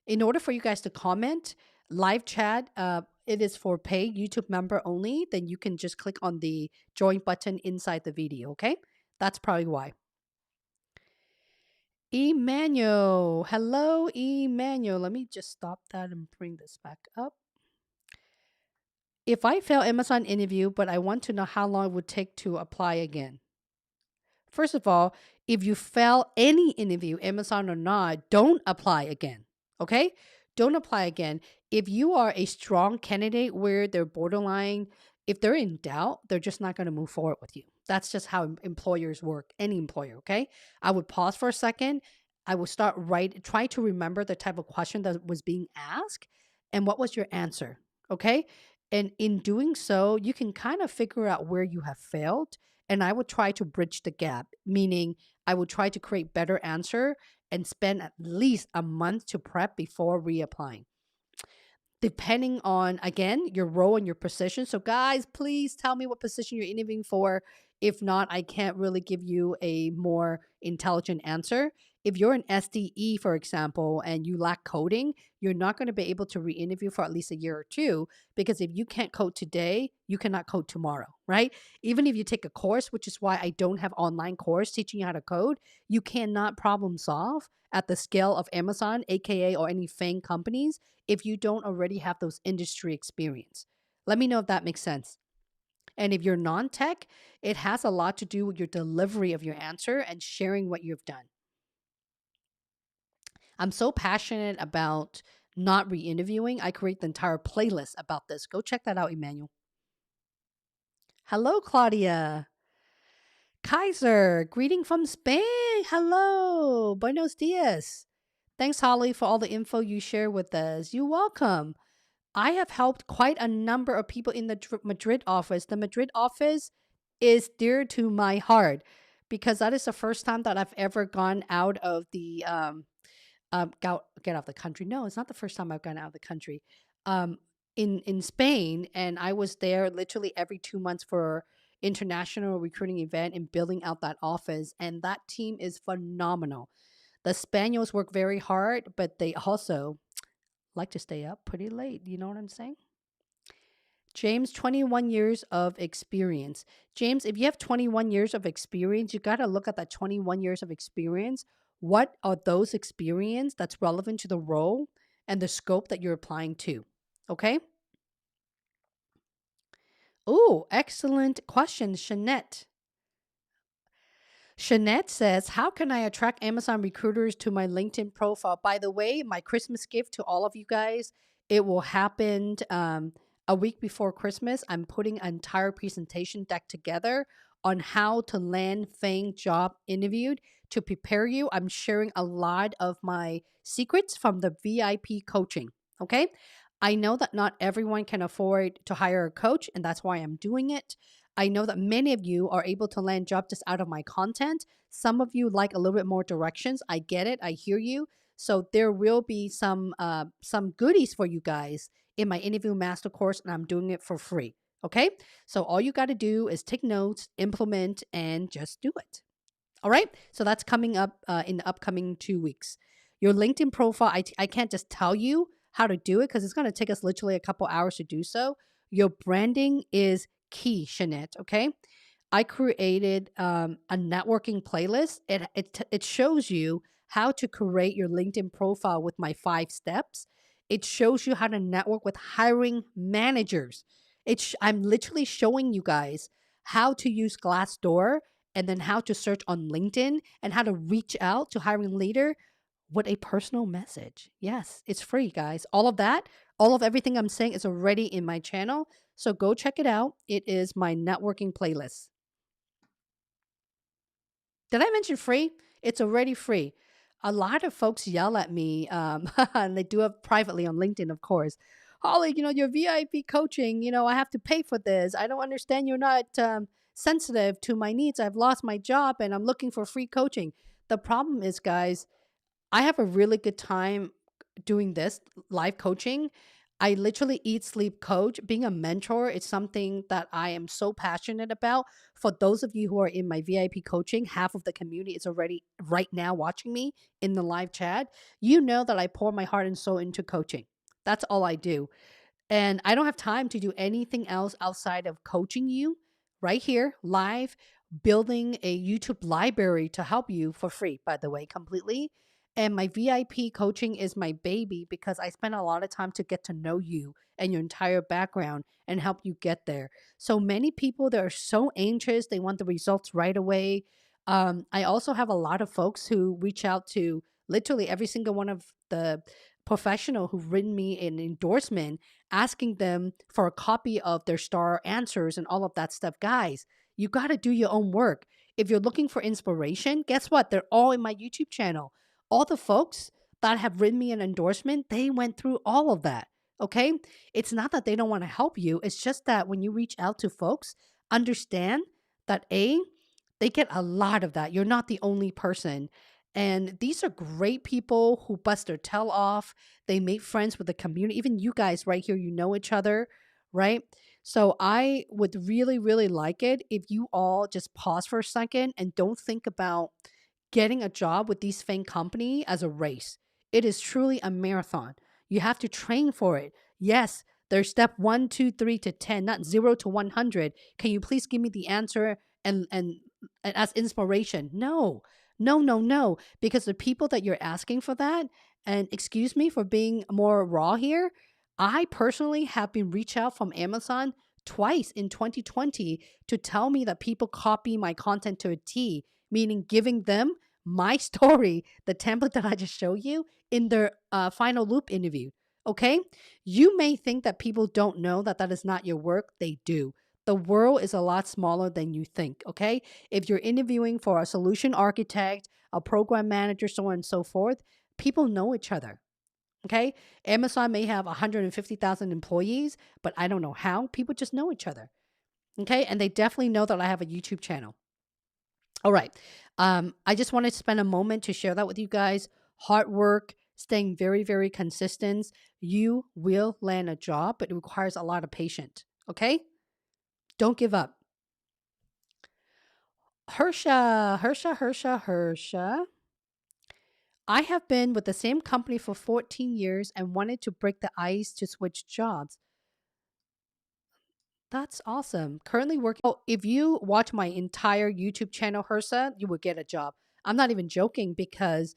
In order for you guys to comment, live chat, it is for paid YouTube member only. Then you can just click on the join button inside the video, okay? That's probably why. Emmanuel. Hello, Emmanuel. Let me just stop that and bring this back up. If I fail Amazon interview, but I want to know how long it would take to apply again. First of all, if you fail any interview, Amazon or not, don't apply again. Okay? Don't apply again. If you are a strong candidate where they're borderline, if they're in doubt, they're just not going to move forward with you. That's just how employers work, any employer. Okay? I would pause for a second. I would try to remember the type of question that was being asked and what was your answer. Okay? And in doing so, you can kind of figure out where you have failed, and I would try to bridge the gap, meaning I would try to create better answer and spend at least a month to prep before reapplying, depending on, again, your role and your position. So guys, please tell me what position you're interviewing for. If not, I can't really give you a more intelligent answer. If you're an SDE, for example, and you lack coding, you're not going to be able to re-interview for at least a year or two, because if you can't code today, you cannot code tomorrow, right? Even if you take a course, which is why I don't have online course teaching you how to code, you cannot problem solve at the scale of Amazon, AKA, or any FAANG companies if you don't already have those industry experience. Let me know if that makes sense. And if you're non-tech, it has a lot to do with your delivery of your answer and sharing what you've done. I'm so passionate about not re-interviewing. I create the entire playlist about this. Go check that out, Emmanuel. Hello, Claudia. Kaiser, greeting from Spain. Hello. Buenos dias. Thanks, Holly, for all the info you share with us. You're welcome. I have helped quite a number of people in the Madrid office. The Madrid office is dear to my heart because that is the first time that I've ever gone out of the get out of the country. No, it's not the first time I've gone out of the country. Um, in Spain, and I was there literally every 2 months for international recruiting event and building out that office. And that team is phenomenal. The Spaniards work very hard, but they also like to stay up pretty late. You know what I'm saying? James, 21 years of experience. James, if you have 21 years of experience, you got to look at that 21 years of experience. What are those experience that's relevant to the role and the scope that you're applying to? Okay? Oh, excellent question, Shanette. Shanette says, how can I attract Amazon recruiters to my LinkedIn profile? By the way, my Christmas gift to all of you guys, it will happen a week before Christmas. I'm putting an entire presentation deck together on how to land FAANG job interviewed. To prepare you, I'm sharing a lot of my secrets from the VIP coaching, okay? I know that not everyone can afford to hire a coach, and that's why I'm doing it. I know that many of you are able to land jobs just out of my content. Some of you like a little bit more directions. I get it. I hear you. So there will be some goodies for you guys in my interview master course, and I'm doing it for free. Okay. So all you got to do is take notes, implement, and just do it. All right. So that's coming up in the upcoming 2 weeks. Your LinkedIn profile, I can't just tell you how to do it because it's going to take us literally a couple hours to do so. Your branding is key, Shanette. Okay. I created a networking playlist. It shows you how to create your LinkedIn profile with my 5 steps. It shows you how to network with hiring managers. I'm literally showing you guys how to use Glassdoor and then how to search on LinkedIn and how to reach out to hiring leader with a personal message. Yes, it's free, guys. All of that, all of everything I'm saying is already in my channel. So go check it out. It is my networking playlist. Did I mention free? It's already free. A lot of folks yell at me, and they do it privately on LinkedIn, of course. Holly, your VIP coaching, I have to pay for this. I don't understand. You're not sensitive to my needs. I've lost my job and I'm looking for free coaching. The problem is, guys, I have a really good time doing this live coaching. I literally eat, sleep, coach. Being a mentor is something that I am so passionate about. For those of you who are in my VIP coaching, half of the community is already right now watching me in the live chat. You know that I pour my heart and soul into coaching. That's all I do. And I don't have time to do anything else outside of coaching you right here, live, building a YouTube library to help you for free, by the way, completely. And my VIP coaching is my baby because I spend a lot of time to get to know you and your entire background and help you get there. So many people, they're so anxious, they want the results right away. I also have a lot of folks who reach out to literally every single one of the professional who've written me an endorsement asking them for a copy of their star answers and all of that stuff. Guys, you got to do your own work. If you're looking for inspiration, guess what? They're all in my YouTube channel. All the folks that have written me an endorsement, they went through all of that. Okay. It's not that they don't want to help you. It's just that when you reach out to folks, understand that they get a lot of that. You're not the only person. And these are great people who bust their tail off. They make friends with the community. Even you guys right here, you know each other, right? So I would really, really like it if you all just pause for a second and don't think about getting a job with these FAANG company as a race. It is truly a marathon. You have to train for it. Yes, there's step 1, 2, 3 to 10, not 0 to 100. Can you please give me the answer and as inspiration? No, no, no, no. Because the people that you're asking for that, and excuse me for being more raw here, I personally have been reached out from Amazon twice in 2020 to tell me that people copy my content to a T, meaning giving them my story, the template that I just showed you, in their final loop interview. Okay? You may think that people don't know that that is not your work. They do. The world is a lot smaller than you think. Okay? If you're interviewing for a solution architect, a program manager, so on and so forth, people know each other. Okay? Amazon may have 150,000 employees, but I don't know how. People just know each other. Okay? And they definitely know that I have a YouTube channel. All right. I just wanted to spend a moment to share that with you guys. Hard work, staying very, very consistent. You will land a job, but it requires a lot of patience. Okay? Don't give up. Hersha. I have been with the same company for 14 years and wanted to break the ice to switch jobs. That's awesome. Currently working. Oh, if you watch my entire YouTube channel, Hersa, you will get a job. I'm not even joking because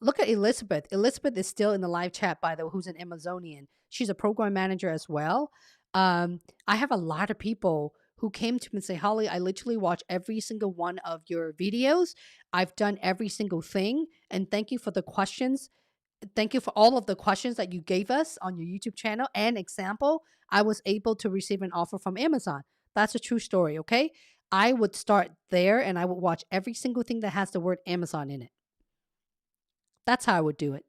look at Elizabeth. Elizabeth is still in the live chat, by the way, who's an Amazonian. She's a program manager as well. I have a lot of people who came to me and say, Holly, I literally watch every single one of your videos. I've done every single thing. And thank you for the questions. Thank you for all of the questions that you gave us on your YouTube channel and example. I was able to receive an offer from Amazon. That's a true story, okay? I would start there and I would watch every single thing that has the word Amazon in it. That's how I would do it.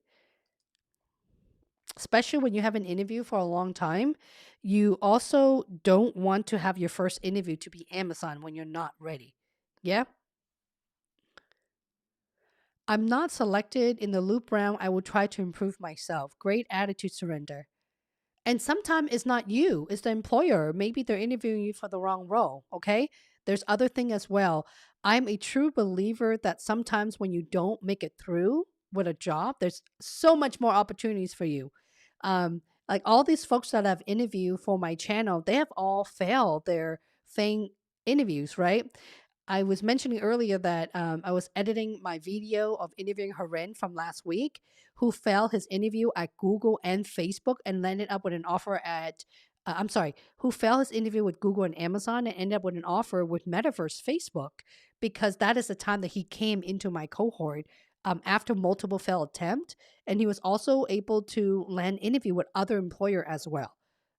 Especially when you have an interview for a long time, you also don't want to have your first interview to be Amazon when you're not ready. Yeah? I'm not selected in the loop round. I will try to improve myself. Great attitude, surrender. And sometimes it's not you, it's the employer. Maybe they're interviewing you for the wrong role. Okay. There's other thing as well. I'm a true believer that sometimes when you don't make it through with a job, there's so much more opportunities for you. Like all these folks that I've interviewed for my channel, they have all failed their FAANG interviews, right? I was mentioning earlier that I was editing my video of interviewing Haren from last week, who failed his interview at Google and Facebook and landed up with an offer at, I'm sorry, who failed his interview with Google and Amazon and ended up with an offer with Metaverse Facebook, because that is the time that he came into my cohort after multiple failed attempts. And he was also able to land interview with other employer as well.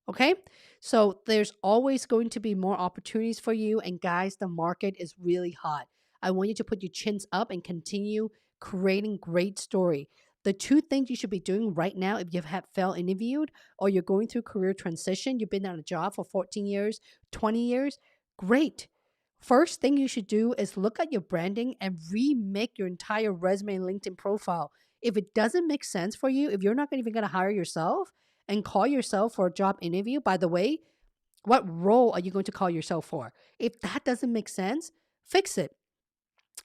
Okay. So there's always going to be more opportunities for you. And guys, the market is really hot. I want you to put your chins up and continue creating great story. The two things you should be doing right now, if you have failed interviewed or you're going through career transition, you've been on a job for 14 years, 20 years, great. First thing you should do is look at your branding and remake your entire resume and LinkedIn profile. If it doesn't make sense for you, if you're not even going to hire yourself and call yourself for a job interview, by the way, what role are you going to call yourself for? If that doesn't make sense, fix it.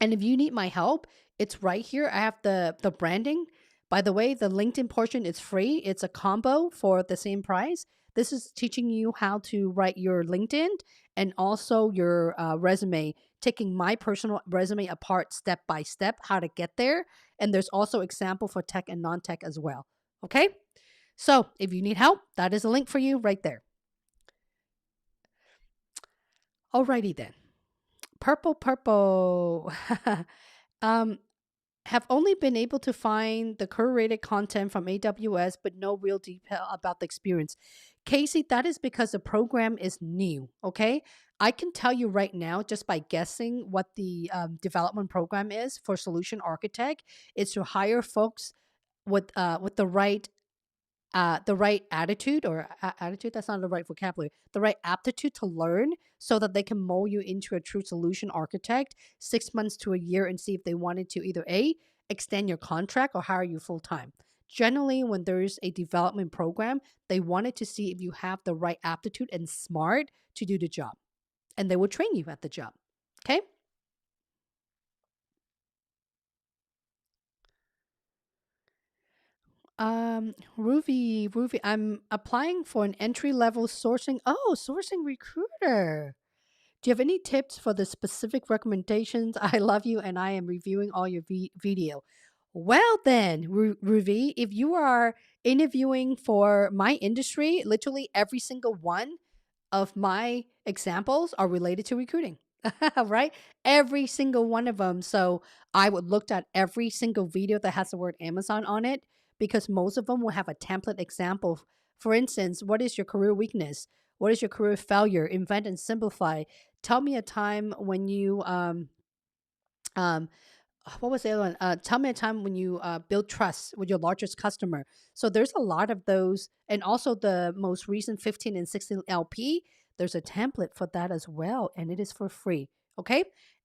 And if you need my help, it's right here. I have the branding. By the way, the LinkedIn portion is free. It's a combo for the same price. This is teaching you how to write your LinkedIn and also your resume, taking my personal resume apart step by step, how to get there. And there's also example for tech and non-tech as well. Okay? So if you need help, that is a link for you right there. Alrighty then. Purple, purple. um, have only been able to find the curated content from AWS, but no real detail about the experience. Casey, that is because the program is new. Okay. I can tell you right now, just by guessing what the development program is for solution architect, is to hire folks with the right attitude or attitude, that's not the right vocabulary, the right aptitude to learn so that they can mold you into a true solution architect 6 months to a year and see if they wanted to either A, extend your contract or hire you full time. Generally, when there's a development program, they wanted to see if you have the right aptitude and smart to do the job, and they will train you at the job. Okay. Ruby, I'm applying for an entry level sourcing. Oh, sourcing recruiter. Do you have any tips for the specific recommendations? I love you and I am reviewing all your video. Well, then, Ruby, if you are interviewing for my industry, literally every single one of my examples are related to recruiting, right? Every single one of them. So I would look at every single video that has the word Amazon on it because most of them will have a template example. For instance, what is your career weakness? What is your career failure? Invent and simplify. Tell me a time when you um what was the other one? Tell me a time when you build trust with your largest customer. So there's a lot of those, and also the most recent 15 and 16 LP. There's a template for that as well, and it is for free. Okay,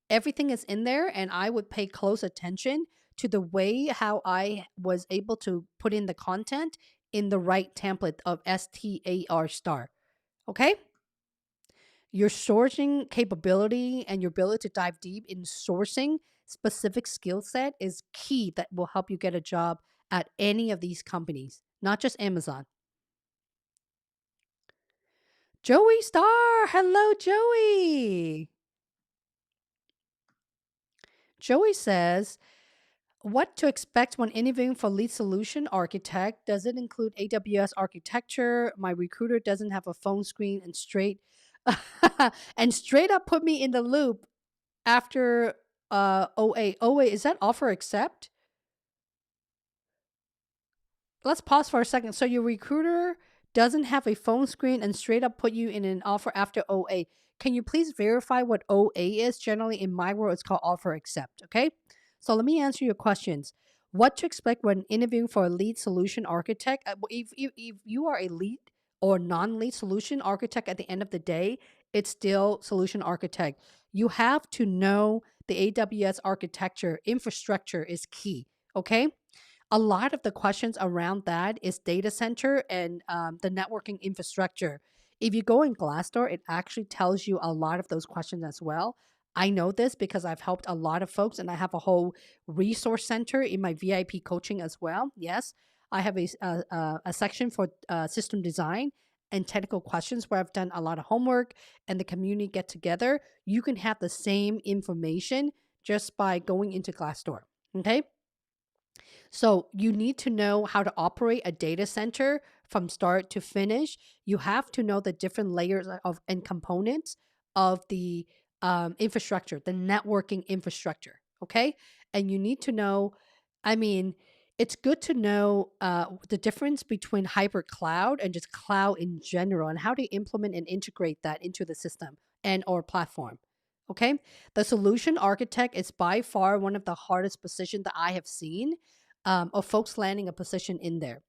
everything is in there, and I would pay close attention to the way how I was able to put in the content in the right template of STAR star. Okay. Your sourcing capability and your ability to dive deep in sourcing specific skill set is key that will help you get a job at any of these companies, not just Amazon. Joey Star, hello, Joey. Joey says, what to expect when interviewing for lead solution architect? Does it include AWS architecture? My recruiter doesn't have a phone screen and and straight up put me in the loop after OA. Oh wait, is that offer accept? Let's pause for a second. So your recruiter doesn't have a phone screen and straight up put you in an offer after OA. Can you please verify what OA is? Generally, in my world, it's called offer accept. Okay. So let me answer your questions. What to expect when interviewing for a lead solution architect? If you are a lead or non lead solution architect at the end of the day, it's still solution architect. You have to know the AWS architecture, infrastructure is key. Okay. A lot of the questions around that is data center and the networking infrastructure. If you go in Glassdoor, it actually tells you a lot of those questions as well. I know this because I've helped a lot of folks and I have a whole resource center in my VIP coaching as well. Yes, I have a section for system design and technical questions where I've done a lot of homework and the community get together. You can have the same information just by going into Glassdoor. Okay. So you need to know how to operate a data center from start to finish. You have to know the different layers of and components of the infrastructure, the networking infrastructure. Okay, and you need to know. I mean, it's good to know the difference between hybrid cloud and just cloud in general, and how to implement and integrate that into the system and or platform. Okay, the solution architect is by far one of the hardest positions that I have seen of folks landing a position in there.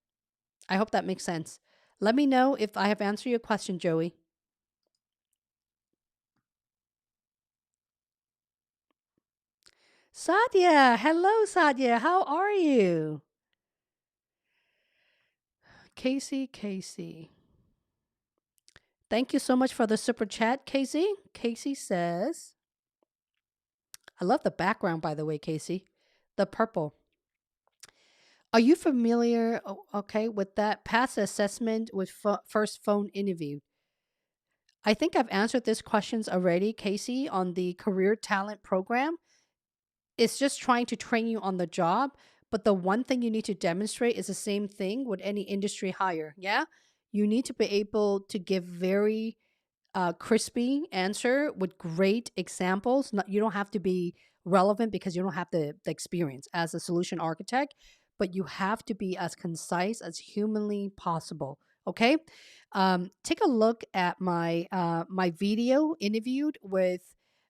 I hope that makes sense. Let me know if I have answered your question, Joey. Sadia, hello, Sadia. How are you? Casey. Thank you so much for the super chat, Casey. Casey says, I love the background, by the way, Casey. The purple. Are you familiar, okay, with that past assessment with first phone interview? I think I've answered these questions already, Casey, on the career talent program. It's just trying to train you on the job. But the one thing you need to demonstrate is the same thing with any industry hire. Yeah. You need to be able to give very crispy answer with great examples. Not, you don't have to be relevant because you don't have the experience as a solution architect, but you have to be as concise as humanly possible. Okay. Take a look at my video interviewed with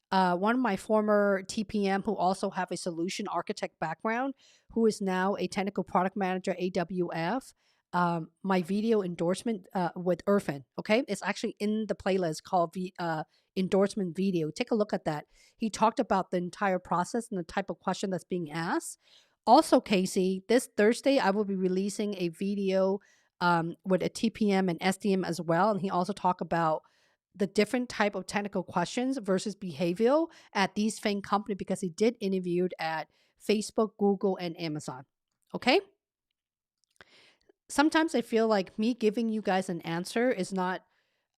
one of my former TPM who also have a solution architect background, who is now a technical product manager AWF. My video endorsement with Irfan. Okay, it's actually in the playlist called endorsement video. Take a look at that. He talked about the entire process and the type of question that's being asked. Also, Casey, this Thursday I will be releasing a video with a TPM and SDM as well, and he also talked about the different type of technical questions versus behavioral at these FAANG company because he did interviewed at Facebook, Google, and Amazon. Okay. Sometimes I feel like me giving you guys an answer is not,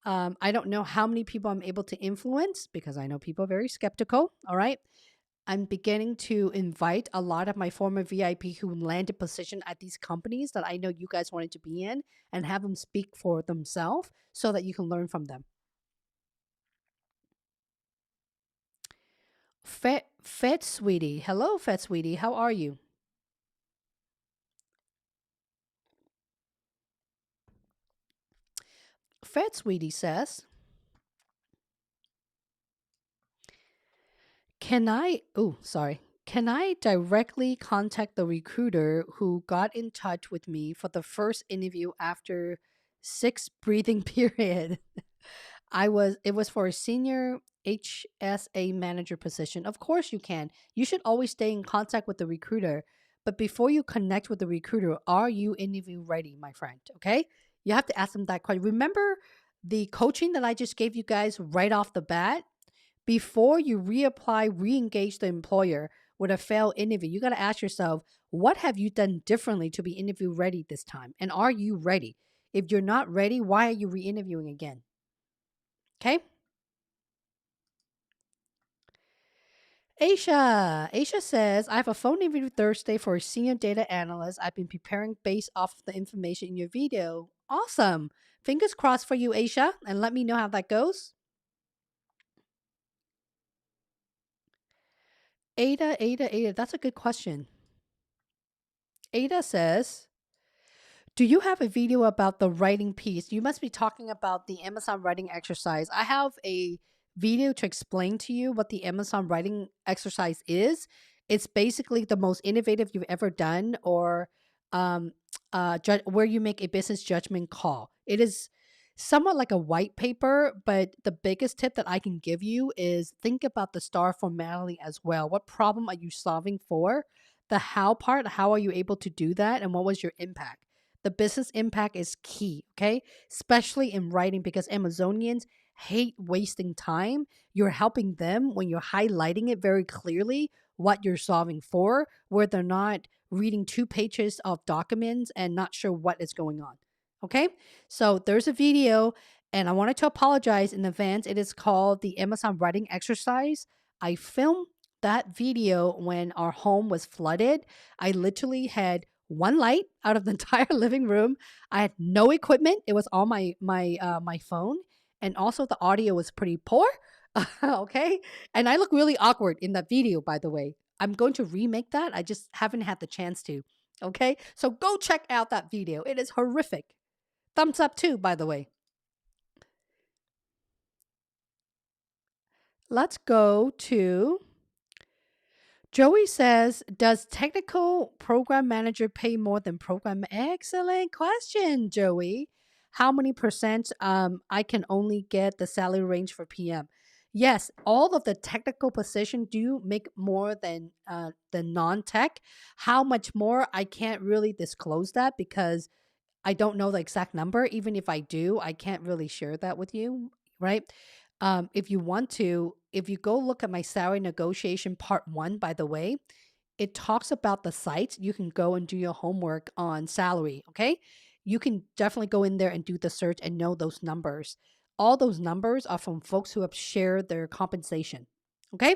I don't know how many people I'm able to influence because I know people are very skeptical. All right. I'm beginning to invite a lot of my former VIP who landed position at these companies that I know you guys wanted to be in and have them speak for themselves so that you can learn from them. Fed Sweetie. Hello, Fed Sweetie. How are you? Fed Sweetie says, can I directly contact the recruiter who got in touch with me for the first interview after 6 breathing period? It was for a senior HSA manager position. Of course you can. You should always stay in contact with the recruiter. But before you connect with the recruiter, are you interview ready, my friend? Okay? You have to ask them that question. Remember the coaching that I just gave you guys right off the bat? Before you reapply, re-engage the employer with a failed interview, you got to ask yourself, what have you done differently to be interview ready this time? And are you ready? If you're not ready, why are you re-interviewing again? Okay? Aisha says, I have a phone interview Thursday for a senior data analyst. I've been preparing based off of the information in your video. Awesome. Fingers crossed for you, Aisha, and let me know how that goes. Ada. That's a good question. Ada says, do you have a video about the writing piece? You must be talking about the Amazon writing exercise. I have a video to explain to you what the Amazon writing exercise is. It's basically the most innovative you've ever done, or where you make a business judgment call. It is somewhat like a white paper, but the biggest tip that I can give you is think about the star formality as well. What problem are you solving for? The how part, how are you able to do that? And what was your impact? The business impact is key, okay? Especially in writing because Amazonians hate wasting time. You're helping them when you're highlighting it very clearly what you're solving for, where they're not reading 2 pages of documents and not sure what is going on. Okay? So there's a video, and I wanted to apologize in advance. It is called the Amazon Writing Exercise. I filmed that video when our home was flooded. I literally had one light out of the entire living room. I had no equipment. It was all my phone, and also the audio was pretty poor. Okay, and I look really awkward in that video, by the way. I'm going to remake that. I just haven't had the chance to. Okay, so go check out that video. It is horrific. Thumbs up too, by the way. Let's go to Joey says, does technical program manager pay more than program? Excellent question, Joey. How many percent I can only get the salary range for PM? Yes, all of the technical position do make more than the non-tech. How much more? I can't really disclose that because I don't know the exact number. Even if I do, I can't really share that with you, right? If you want to, if you go look at my salary negotiation part one, by the way, it talks about the sites. You can go and do your homework on salary, okay? You can definitely go in there and do the search and know those numbers. All those numbers are from folks who have shared their compensation, okay?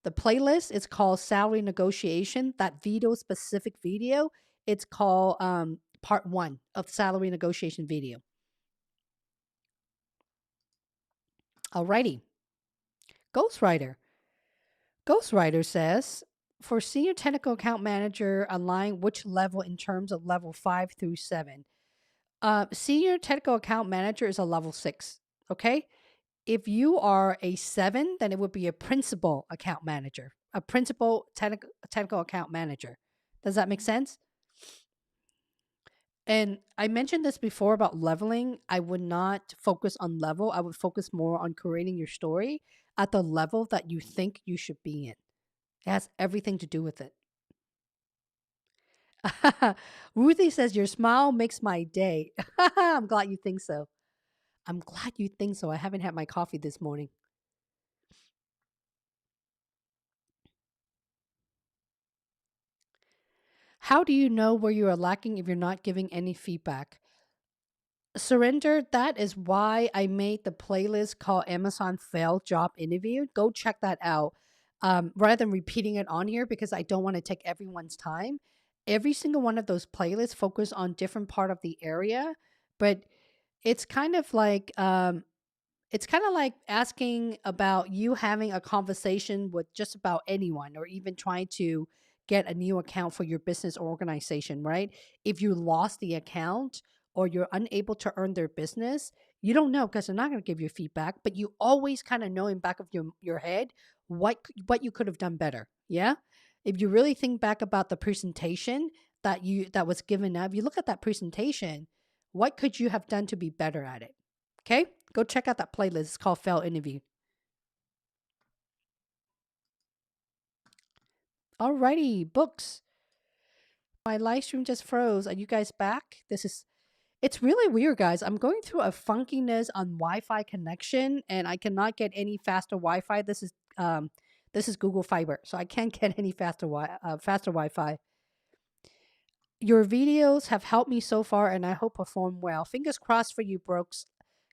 The playlist is called Salary Negotiation. That video, specific video, it's called part one of salary negotiation video. Alrighty. Ghostwriter. Ghostwriter says, for senior technical account manager, align which level in terms of level 5 through 7. Senior technical account manager is a level 6. Okay. If you are a 7, then it would be a principal account manager, a principal technical account manager. Does that make sense? And I mentioned this before about leveling. I would not focus on level. I would focus more on creating your story at the level that you think you should be in. It has everything to do with it. Ruthie says, your smile makes my day. I'm glad you think so. I'm glad you think so. I haven't had my coffee this morning. How do you know where you are lacking if you're not giving any feedback? Surrender, that is why I made the playlist called Amazon Failed Job Interview. Go check that out. Rather than repeating it on here because I don't want to take everyone's time. Every single one of those playlists focus on different part of the area, but it's kind of like asking about you having a conversation with just about anyone or even trying to get a new account for your business or organization, right? If you lost the account or you're unable to earn their business, you don't know because they're not going to give you feedback, but you always kind of know in back of your head what you could have done better. Yeah? If you really think back about the presentation that was given up, you look at that presentation, what could you have done to be better at it? Okay? Go check out that playlist. It's called Fail Interview. Alrighty, books. My live stream just froze. Are you guys back? It's really weird, guys. I'm going through a funkiness on Wi-Fi connection, and I cannot get any faster Wi-Fi. This is Google Fiber, so I can't get any faster Wi-Fi. Your videos have helped me so far, and I hope perform well. Fingers crossed for you, Brooks.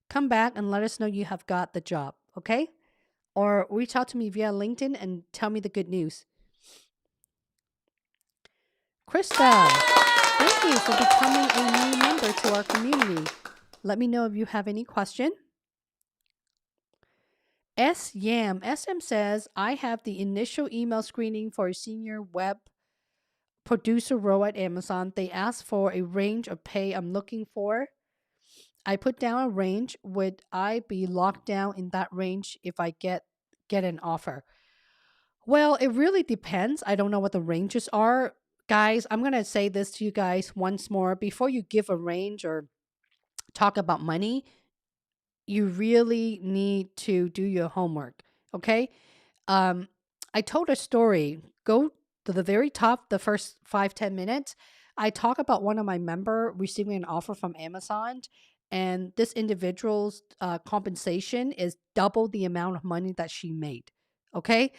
Come back and let us know you have got the job, okay? Or reach out to me via LinkedIn and tell me the good news. Krista, thank you for becoming a new member to our community. Let me know if you have any question. SM says, I have the initial email screening for a senior web producer role at Amazon. They asked for a range of pay I'm looking for. I put down a range. Would I be locked down in that range if I get an offer? Well, it really depends. I don't know what the ranges are. Guys, I'm going to say this to you guys once more. Before you give a range or talk about money, you really need to do your homework. Okay. I told a story. Go to the very top, the first 5-10 minutes, I talk about one of my member receiving an offer from Amazon, and this individual's compensation is double the amount of money that she made. Okay,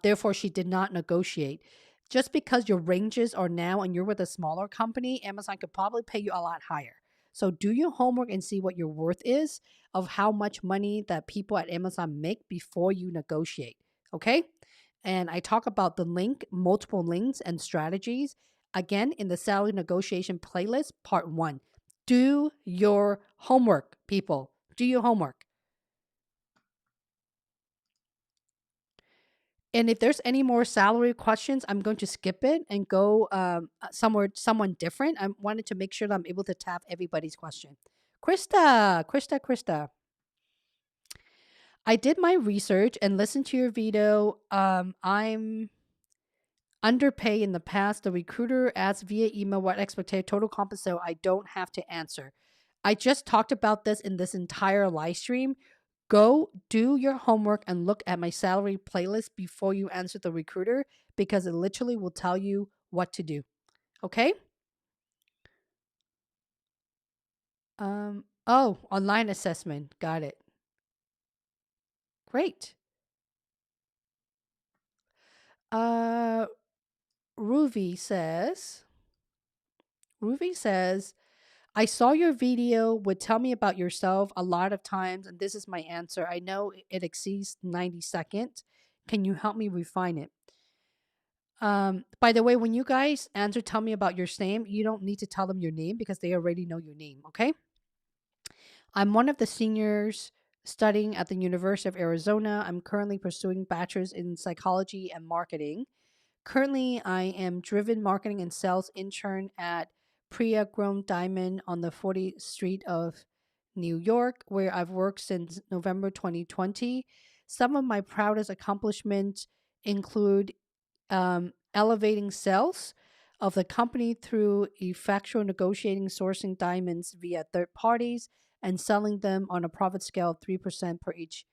therefore she did not negotiate. Just because your ranges are now and you're with a smaller company, Amazon could probably pay you a lot higher. So do your homework and see what your worth is of how much money that people at Amazon make before you negotiate. Okay. And I talk about the link, multiple links and strategies again in the salary negotiation playlist, part one. Do your homework, people. Do your homework. And if there's any more salary questions, I'm going to skip it and go someone different. I wanted to make sure that I'm able to tap everybody's question. Krista. I did my research and listened to your video. I'm underpay in the past. The recruiter asked via email what expected total comp is, so I don't have to answer. I just talked about this in this entire live stream. Go do your homework and look at my salary playlist before you answer the recruiter because it literally will tell you what to do. Okay? Oh, online assessment. Got it. Great. Uh Ruby says, Ruby says, I saw your video would tell me about yourself a lot of times, and this is my answer. I know it exceeds 90 seconds. Can you help me refine it? By the way, when you guys answer, tell me about your name, you don't need to tell them your name because they already know your name, okay? I'm one of the seniors studying at the University of Arizona. I'm currently pursuing bachelor's in psychology and marketing. Currently, I am driven marketing and sales intern at Priya Grown Diamond on the 40th Street of New York, where I've worked since November 2020. Some of my proudest accomplishments include elevating sales of the company through effectual negotiating sourcing diamonds via third parties and selling them on a profit scale of 3% per each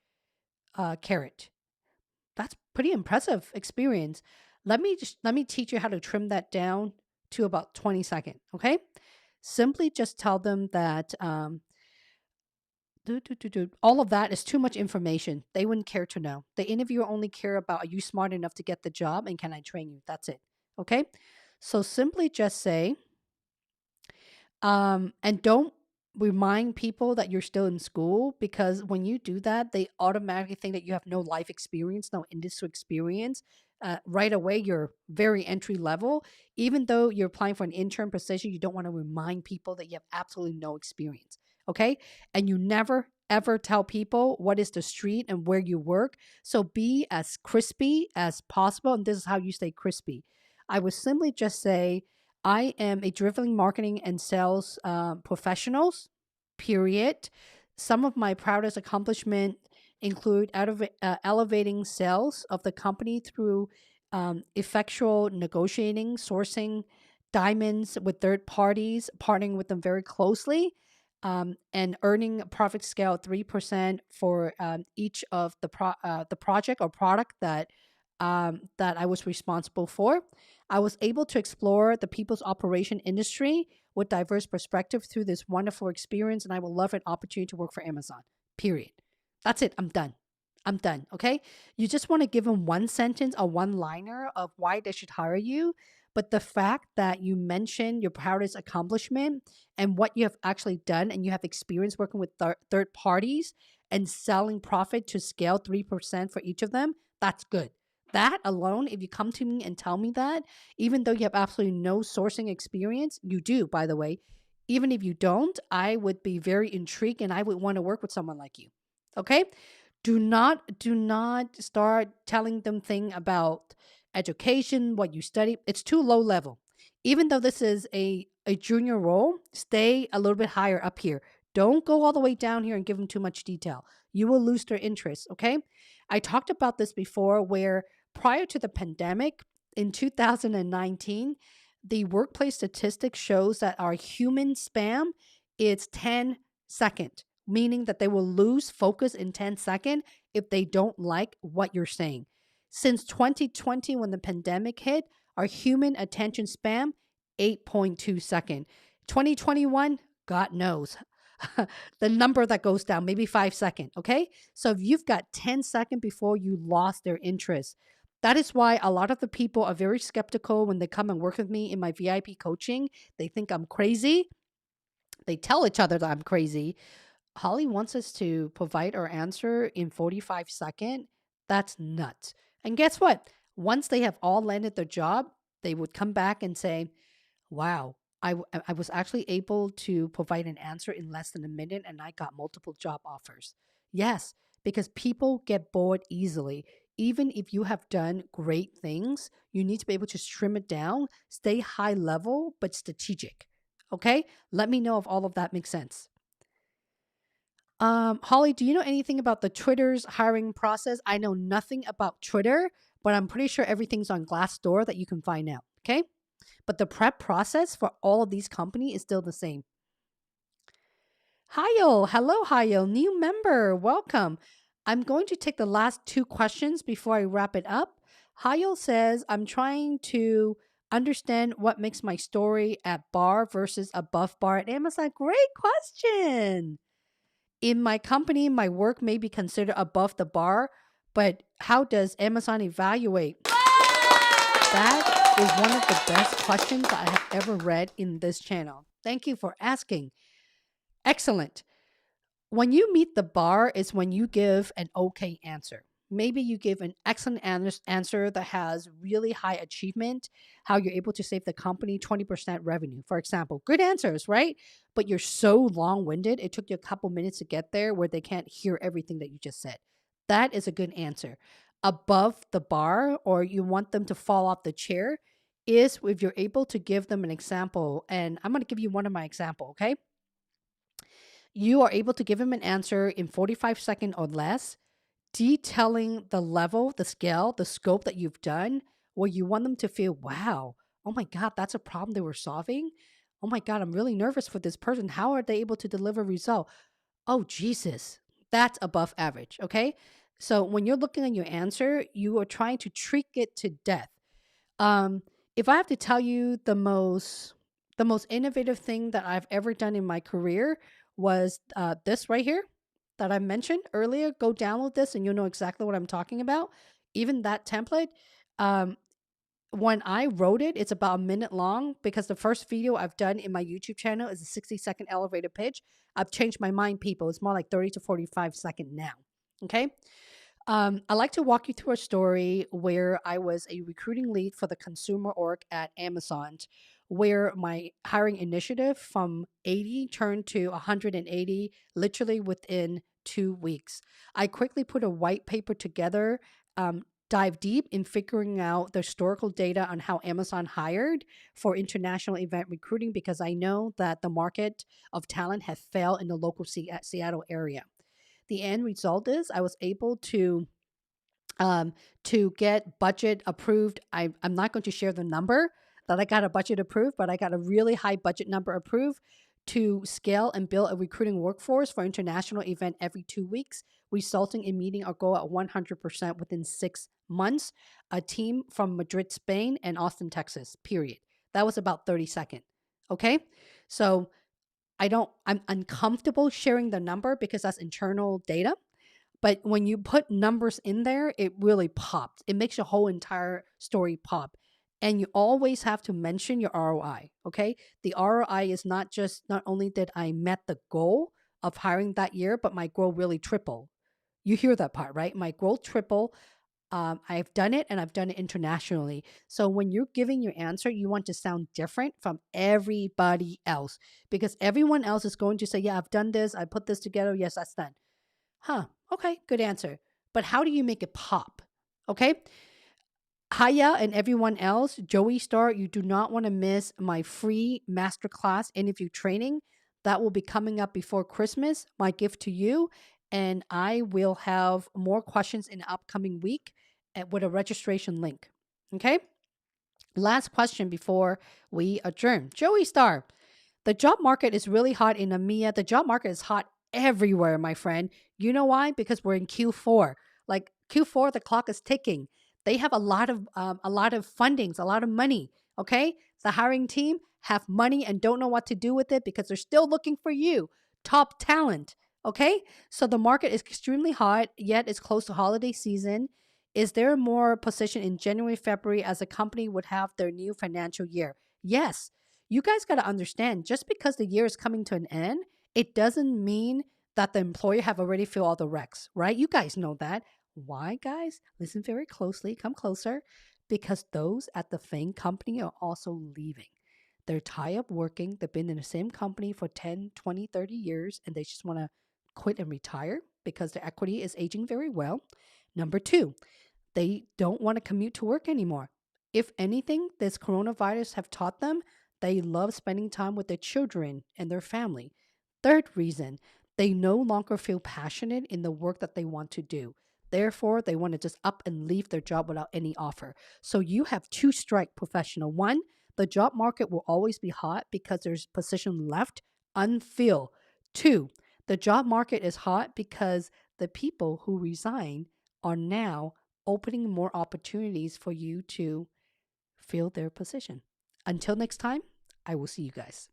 carat. That's pretty impressive experience. Let me teach you how to trim that down to about 20 seconds. Okay, simply just tell them that all of that is too much information. They wouldn't care to know. The interviewer only care about are you smart enough to get the job and can I train you? That's it. Okay, so simply just say and don't remind people that you're still in school because when you do that, they automatically think that you have no life experience, no industry experience. Right away, you're very entry level. Even though you're applying for an intern position, you don't want to remind people that you have absolutely no experience. Okay. And you never, ever tell people what is the street and where you work. So be as crispy as possible. And this is how you stay crispy. I would simply just say, I am a driven marketing and sales professionals, period. Some of my proudest accomplishments include elevating sales of the company through effectual negotiating, sourcing diamonds with third parties, partnering with them very closely, and earning a profit scale of 3% for each of the project or product that I was responsible for. I was able to explore the people's operation industry with diverse perspective through this wonderful experience, and I will love an opportunity to work for Amazon. Period. That's it. I'm done. I'm done. Okay. You just want to give them one sentence or one liner of why they should hire you. But the fact that you mention your proudest accomplishment and what you have actually done, and you have experience working with third parties and selling profit to scale 3% for each of them, that's good. That alone, if you come to me and tell me that, even though you have absolutely no sourcing experience, you do, by the way, even if you don't, I would be very intrigued and I would want to work with someone like you. Okay? Do not start telling them thing about education, what you study. It's too low level. Even though this is a junior role, stay a little bit higher up here. Don't go all the way down here and give them too much detail. You will lose their interest, okay? I talked about this before where prior to the pandemic in 2019, the workplace statistics shows that our human spam is 10 seconds, meaning that they will lose focus in 10 seconds if they don't like what you're saying. Since 2020, when the pandemic hit, Our human attention span, 8.2 second. 2021, God knows. The number that goes down, maybe 5 second. Okay. So if you've got 10 seconds before you lost their interest, that is why a lot of the people are very skeptical when they come and work with me in my VIP coaching. They think I'm crazy. They tell each other that I'm crazy. Holly wants us to provide our answer in 45 seconds. That's nuts. And guess what? Once they have all landed their job, they would come back and say, wow, I was actually able to provide an answer in less than a minute and I got multiple job offers. Yes, because people get bored easily. Even if you have done great things, you need to be able to trim it down, stay high level, but strategic. Okay? Let me know if all of that makes sense. Holly, do you know anything about the Twitter's hiring process? I know nothing about Twitter, but I'm pretty sure everything's on Glassdoor that you can find out. Okay? But the prep process for all of these companies is still the same. Hayo, hello, Hayo, new member, welcome. I'm going to take the last two questions before I wrap it up. Hayo says, I'm trying to understand what makes my story at bar versus above bar at Amazon. Great question. In my company, my work may be considered above the bar, but how does Amazon evaluate? That is one of the best questions that I have ever read in this channel. Thank you for asking. Excellent. When you meet the bar is when you give an okay answer. Maybe you give an excellent answer that has really high achievement, how you're able to save the company 20% revenue, for example. Good answers, right? But you're so long-winded, it took you a couple minutes to get there where they can't hear everything that you just said. That is a good answer. Above the bar, or you want them to fall off the chair, is if you're able to give them an example. And I'm going to give you one of my example, okay? You are able to give them an answer in 45 seconds or less, detailing the level, the scale, the scope that you've done, where you want them to feel, wow, oh my God, that's a problem they were solving. Oh my God, I'm really nervous for this person. How are they able to deliver result? Oh, Jesus, that's above average. Okay. So when you're looking at your answer, you are trying to trick it to death. Um, if I have to tell you the most innovative thing that I've ever done in my career was this right here that I mentioned earlier. Go download this and you'll know exactly what I'm talking about. Even that template, um, when I wrote it, it's about a minute long because the first video I've done in my YouTube channel is a 60-second elevator pitch. I've changed my mind, people. It's more like 30 to 45 second now. Okay. I like to walk you through a story where I was a recruiting lead for the consumer org at Amazon, where my hiring initiative from 80 turned to 180 literally within 2 weeks. I quickly put a white paper together, dive deep in figuring out the historical data on how Amazon hired for international event recruiting because I know that the market of talent has failed in the local Seattle area. The end result is I was able to get budget approved. I'm not going to share the number that I got a budget approved, but I got a really high budget number approved to scale and build a recruiting workforce for international event every 2 weeks, resulting in meeting our goal at 100% within 6 months. A team from Madrid, Spain, and Austin, Texas. Period. That was about 30 seconds. Okay, so I'm uncomfortable sharing the number because that's internal data. But when you put numbers in there, it really pops. It makes your whole entire story pop. And you always have to mention your ROI. Okay. The ROI is not only did I met the goal of hiring that year, but my growth really tripled. You hear that part, right? My growth tripled. I've done it and I've done it internationally. So when you're giving your answer, you want to sound different from everybody else because everyone else is going to say, yeah, I've done this. I put this together. Yes, that's done. Huh. Okay. Good answer. But how do you make it pop? Okay. Haya and everyone else, Joey Star, you do not want to miss my free masterclass interview training. That will be coming up before Christmas. My gift to you. And I will have more questions in the upcoming week with a registration link. Okay. Last question before we adjourn. Joey Star, the job market is really hot in EMEA. The job market is hot everywhere, my friend. You know why? Because we're in Q4. Like Q4, the clock is ticking. They have a lot of fundings, a lot of money. Okay, the hiring team have money and don't know what to do with it because they're still looking for you, top talent. Okay, so the market is extremely hot, yet it's close to holiday season. Is there more position in January, February as a company would have their new financial year? Yes. You guys got to understand, just because the year is coming to an end, it doesn't mean that the employer have already filled all the recs, right? You guys know that. Why, guys? Listen very closely. Come closer. Because those at the FAANG company are also leaving. They're tired of working. They've been in the same company for 10, 20, 30 years, and they just want to quit and retire because their equity is aging very well. Number two, they don't want to commute to work anymore. If anything, this coronavirus have taught them they love spending time with their children and their family. Third reason, they no longer feel passionate in the work that they want to do. Therefore, they want to just up and leave their job without any offer. So you have two strike professional. One, the job market will always be hot because there's position left unfilled. Two, the job market is hot because the people who resign are now opening more opportunities for you to fill their position. Until next time, I will see you guys.